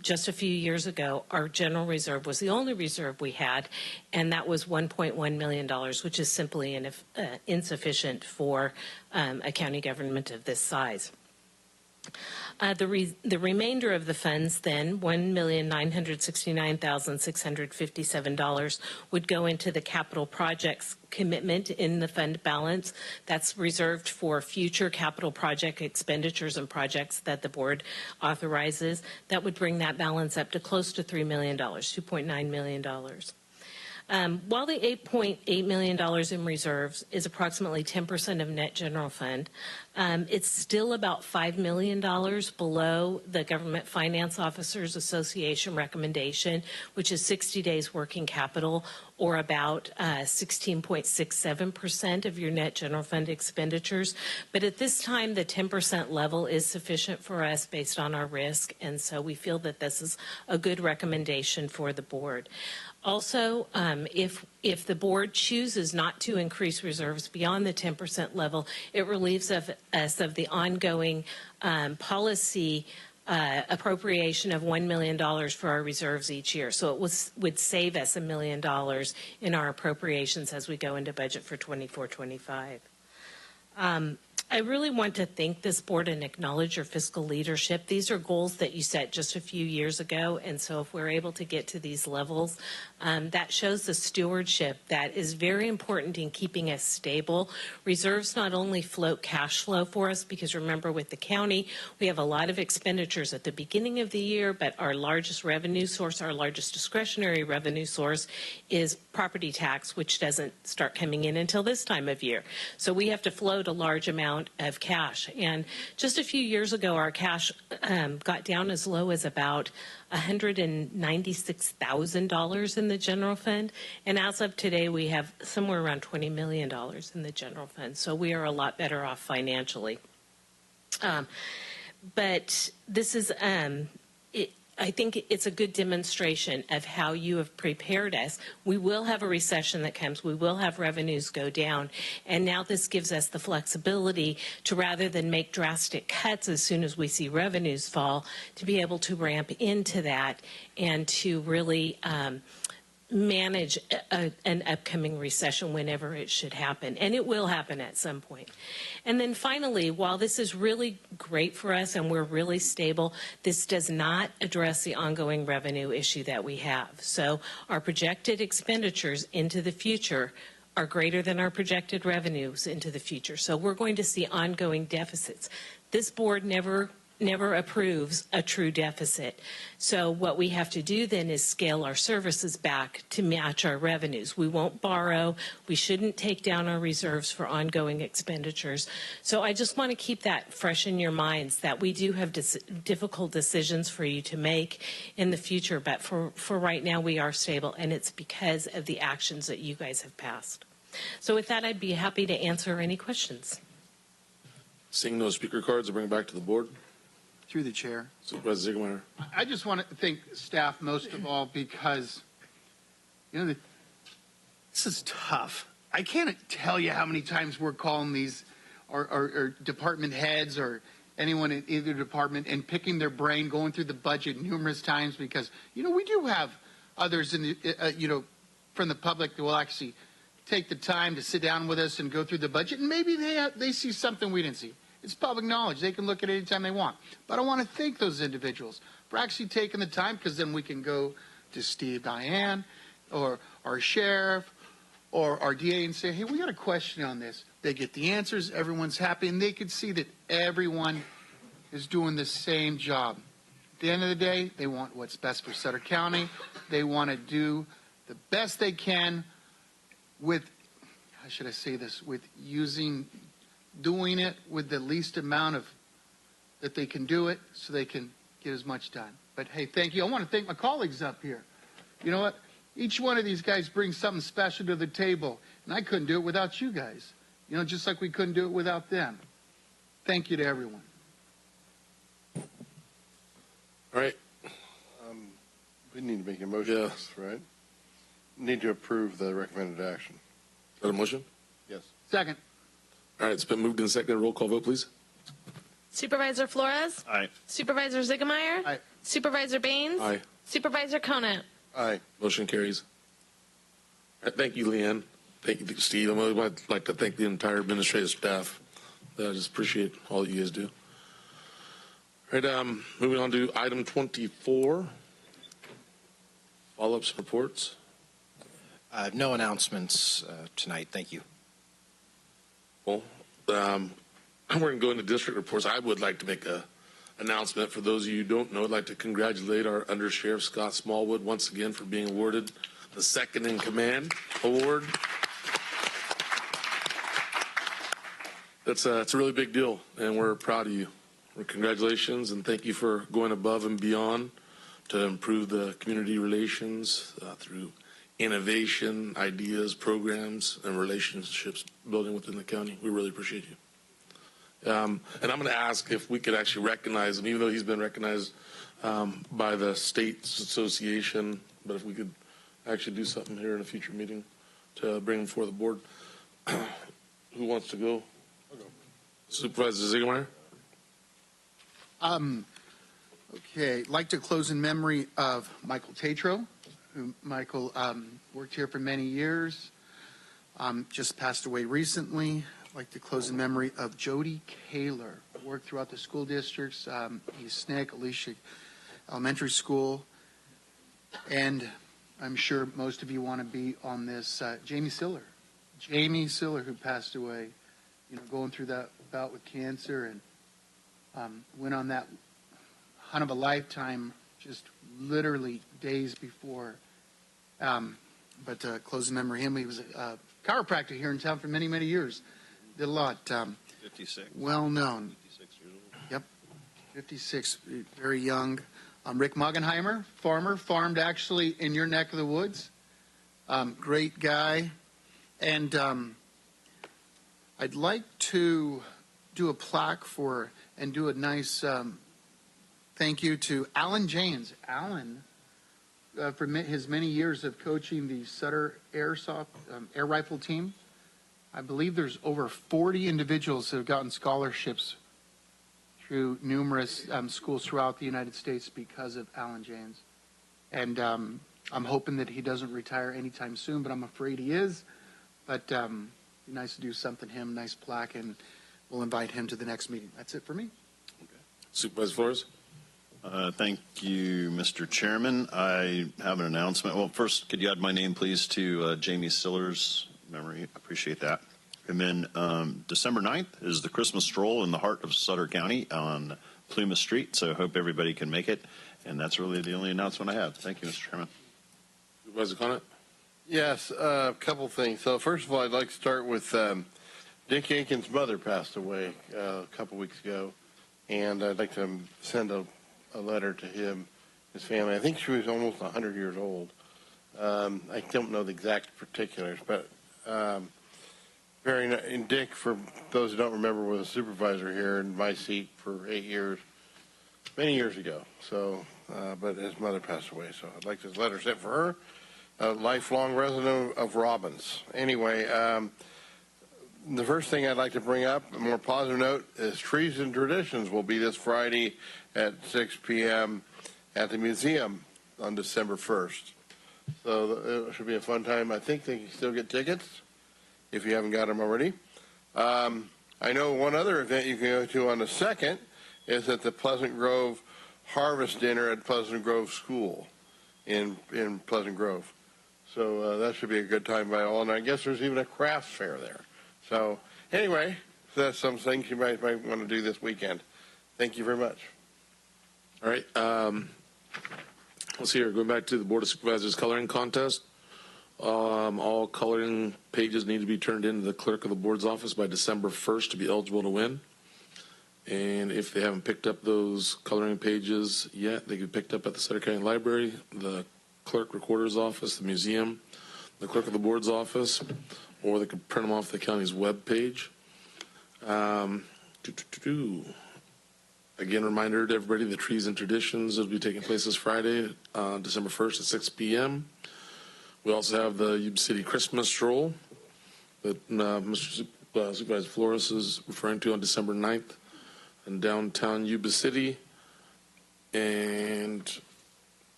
just a few years ago, our general reserve was the only reserve we had, and that was $1.1 million, which is simply insufficient for a county government of this size. The remainder of the funds, then, $1,969,657, would go into the capital projects commitment in the fund balance. That's reserved for future capital project expenditures and projects that the board authorizes. That would bring that balance up to close to $3 million, $2.9 million. While the $8.8 million in reserves is approximately 10% of net general fund, it's still about $5 million below the Government Finance Officers Association recommendation, which is 60 days working capital, or about 16.67% of your net general fund expenditures. But at this time, the 10% level is sufficient for us based on our risk, and so we feel that this is a good recommendation for the board. Also, if the board chooses not to increase reserves beyond the 10% level, it relieves us of the ongoing policy appropriation of $1 million for our reserves each year. So it would save us $1 million in our appropriations as we go into budget for 24-25. I really want to thank this board and acknowledge your fiscal leadership. These are goals that you set just a few years ago, and so if we're able to get to these levels, that shows the stewardship that is very important in keeping us stable. Reserves not only float cash flow for us, because remember, with the county, we have a lot of expenditures at the beginning of the year, but our largest revenue source, our largest discretionary revenue source, is property tax, which doesn't start coming in until this time of year. So we have to float a large amount of cash. And just a few years ago, our cash got down as low as about $196,000 in the general fund. And as of today, we have somewhere around $20 million in the general fund. So we are a lot better off financially. But this is, I think it's a good demonstration of how you have prepared us. We will have a recession that comes. We will have revenues go down. And now this gives us the flexibility to, rather than make drastic cuts as soon as we see revenues fall, to be able to ramp into that and to really manage an upcoming recession whenever it should happen. And it will happen at some point. And then finally, while this is really great for us and we're really stable, this does not address the ongoing revenue issue that we have. So our projected expenditures into the future are greater than our projected revenues into the future. So we're going to see ongoing deficits. This board never approves a true deficit. So what we have to do then is scale our services back to match our revenues. We won't borrow. We shouldn't take down our reserves for ongoing expenditures. So I just want to keep that fresh in your minds, that we do have difficult decisions for you to make in the future, but for right now we are stable, and it's because of the actions that you guys have passed. So with that, I'd be happy to answer any questions. Seeing no speaker cards, I'll bring it back to the board. Through the chair. Supervisor Ziegler. I just want to thank staff most of all, because, you know, this is tough. I can't tell you how many times we're calling these or department heads or anyone in either department and picking their brain, going through the budget numerous times, because, you know, we do have others in the, you know, from the public that will actually take the time to sit down with us and go through the budget, and maybe they see something we didn't see. It's public knowledge. They can look at it anytime they want. But I want to thank those individuals for actually taking the time, because then we can go to Steve Diane or our sheriff or our DA and say, hey, we got a question on this. They get the answers, everyone's happy, and they could see that everyone is doing the same job. At the end of the day, they want what's best for Sutter County. They want to do the best they can with, how should I say this, with doing it with the least amount of, that they can do it so they can get as much done. But hey, thank you. I want to thank my colleagues up here. You know what? Each one of these guys brings something special to the table, and I couldn't do it without you guys. You know, just like we couldn't do it without them. Thank you to everyone. All right. We need to make a motion, yes. Right? Need to approve the recommended action. Is that a motion? Yes. Second. All right, it's been moved and seconded. Roll call vote, please. Supervisor Flores? Aye. Supervisor Ziegemeier? Aye. Supervisor Baines? Aye. Supervisor Conant? Aye. Motion carries. All right, thank you, Leanne. Thank you, Steve. I'd like to thank the entire administrative staff. I just appreciate all that you guys do. All right, moving on to item 24. Follow-ups and reports. No announcements tonight. Thank you. Well, we're going to go into district reports. I would like to make a announcement. For those of you who don't know, I'd like to congratulate our Undersheriff Scott Smallwood once again for being awarded the Second in Command Award. It's a really big deal, and we're proud of you. Congratulations, and thank you for going above and beyond to improve the community relations through innovation, ideas, programs, and relationships building within the county. We really appreciate you. And I'm going to ask if we could actually recognize him, even though he's been recognized by the state association, but if we could actually do something here in a future meeting to bring him before the board. Who wants to go? I'll go. Supervisor Ziegemeier? Okay, I'd like to close in memory of Michael Tatro, who Michael worked here for many years, just passed away recently. I'd like to close in memory of Jody Kaler, who worked throughout the school districts, East SNCC, Alicia Elementary School, and I'm sure most of you want to be on this, Jamie Siller, who passed away, you know, going through that bout with cancer, and went on that hunt of a lifetime just literally days before. But close in memory of him. He was a chiropractor here in town for many, many years. Did a lot. 56. Well known. 56 years old. Yep. 56, very young. Rick Moggenheimer, farmer, farmed actually in your neck of the woods. Great guy. And I'd like to do a plaque for and do a nice thank you to Alan James. Alan, for his many years of coaching the Sutter air rifle team. I believe there's over 40 individuals that have gotten scholarships through numerous schools throughout the United States because of Alan James. And I'm hoping that he doesn't retire anytime soon, but I'm afraid he is. But it'd be nice to do something him, nice plaque, and we'll invite him to the next meeting. That's it for me. Okay. Supervisor Flores? Thank you, Mr. Chairman. I have an announcement. Well, first, could you add my name, please, to Jamie Siller's memory? Appreciate that. And then December 9th is the Christmas stroll in the heart of Sutter County on Plumas Street, so I hope everybody can make it. And that's really the only announcement I have. Thank you, Mr. Chairman. Supervisor Conant? Yes, a couple things. So first of all, I'd like to start with Dick Aiken's mother passed away a couple weeks ago, and I'd like to send a letter to him, his family. I think she was almost 100 years old. I don't know the exact particulars, but and Dick, for those who don't remember, was a supervisor here in my seat for 8 years, many years ago. So, but his mother passed away, so I'd like this letter sent for her. A lifelong resident of Robbins. Anyway, the first thing I'd like to bring up, a more positive note, is Trees and Traditions will be this Friday at 6 p.m. at the museum on December 1st. So it should be a fun time. I think they can still get tickets if you haven't got them already. I know one other event you can go to on the 2nd is at the Pleasant Grove Harvest Dinner at Pleasant Grove School in Pleasant Grove. So that should be a good time by all. And I guess there's even a crafts fair there. So anyway, that's some things you might want to do this weekend. Thank you very much. All right. Let's see here. Going back to the Board of Supervisors coloring contest. All coloring pages need to be turned into the clerk of the board's office by December 1st to be eligible to win. And if they haven't picked up those coloring pages yet, they can be picked up at the Sutter County Library, the clerk recorder's office, the museum, the clerk of the board's office, or they can print them off the county's web page. Again, reminder to everybody, the Trees and Traditions will be taking place this Friday, December 1st at 6 p.m. We also have the Yuba City Christmas Stroll that Mr. Supervisor Flores is referring to on December 9th in downtown Yuba City. And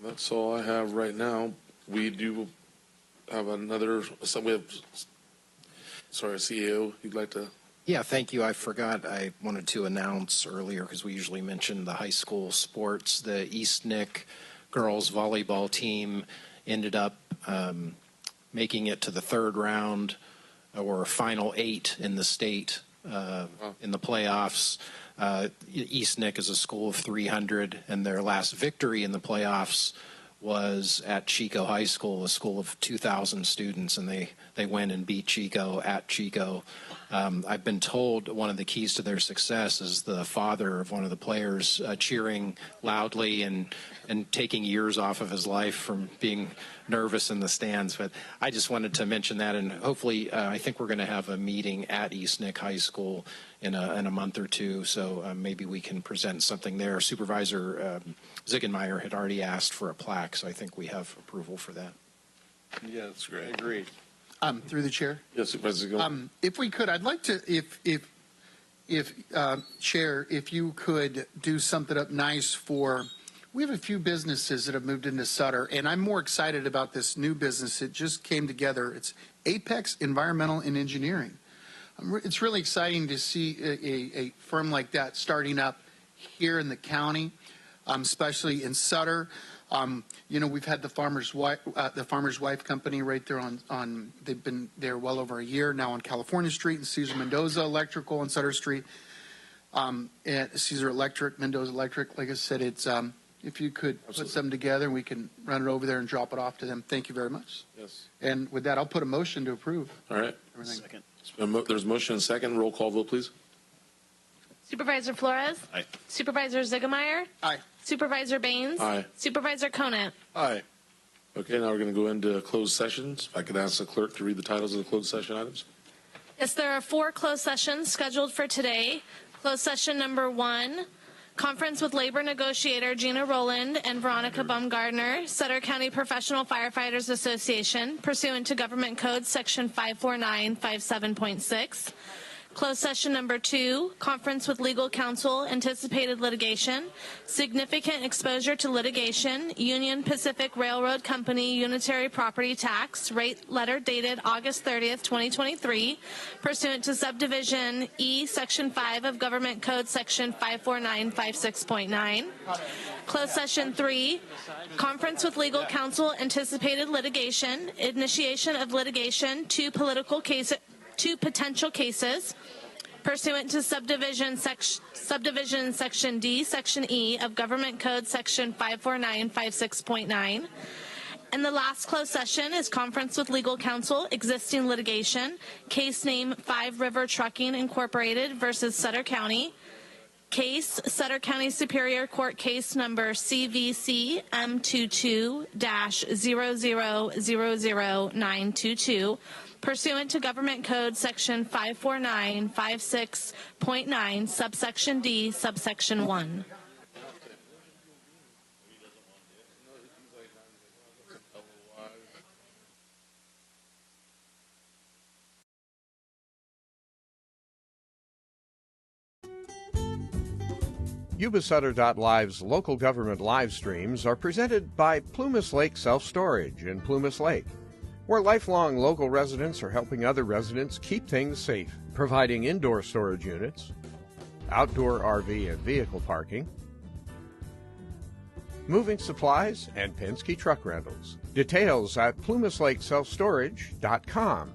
that's all I have right now. We do have another, CEO, you'd like to? Yeah, thank you. I forgot I wanted to announce earlier, because we usually mention the high school sports, the East Nick girls volleyball team ended up making it to the third round or final 8 in the state in the playoffs. East Nick is a school of 300, and their last victory in the playoffs was at Chico High School, a school of 2,000 students, and they went and beat Chico at Chico. I've been told one of the keys to their success is the father of one of the players cheering loudly and taking years off of his life from being nervous in the stands. But I just wanted to mention that, and hopefully I think we're going to have a meeting at East Nick High School in a month or two, so maybe we can present something there. Supervisor Ziegenmeyer had already asked for a plaque, so I think we have approval for that. Yeah, that's great. Agreed. Through the chair. Yes, Supervisor Ziegenmeyer. If we could, I'd like to, if Chair, if you could do something up nice for, we have a few businesses that have moved into Sutter, and I'm more excited about this new business. It just came together. It's Apex Environmental and Engineering. It's really exciting to see a firm like that starting up here in the county, especially in Sutter. We've had the Farmer's Wife Company right there on they've been there well over a year now on California Street, and Cesar Mendoza Electrical on Sutter Street. At Cesar Electric, Mendoza Electric, like I said, it's if you could put something together, we can run it over there and drop it off to them. Thank you very much. Yes. And with that, I'll put a motion to approve. All right. Everything. Second. There's a motion and second. Roll call vote, please. Supervisor Flores? Aye. Supervisor Ziegenmeyer? Aye. Supervisor Baines? Aye. Supervisor Conant? Aye. Okay, now we're going to go into closed sessions. If I could ask the clerk to read the titles of the closed session items. Yes, there are 4 closed sessions scheduled for today. Closed session number 1, conference with labor negotiator Gina Rowland and Veronica Baumgardner, Sutter County Professional Firefighters Association, pursuant to Government Code Section 54957.6. Closed session number 2, conference with legal counsel, anticipated litigation, significant exposure to litigation, Union Pacific Railroad Company unitary property tax, rate letter dated August 30th, 2023, pursuant to subdivision E, section 5 of Government Code section 54956.9. Closed session 3, conference with legal counsel, anticipated litigation, initiation of litigation, 2 potential cases pursuant to subdivision section D, section E of Government Code section 54956.9. And the last closed session is conference with legal counsel, existing litigation, case name 5 River Trucking Incorporated versus Sutter County. Case Sutter County Superior Court case number CVC M22-0000922, pursuant to Government Code Section 54956.9, subsection D, subsection 1. Yuba-Sutter.live's local government live streams are presented by Plumas Lake Self-Storage in Plumas Lake, where lifelong local residents are helping other residents keep things safe, providing indoor storage units, outdoor RV and vehicle parking, moving supplies, and Penske truck rentals. Details at PlumasLakeSelfStorage.com.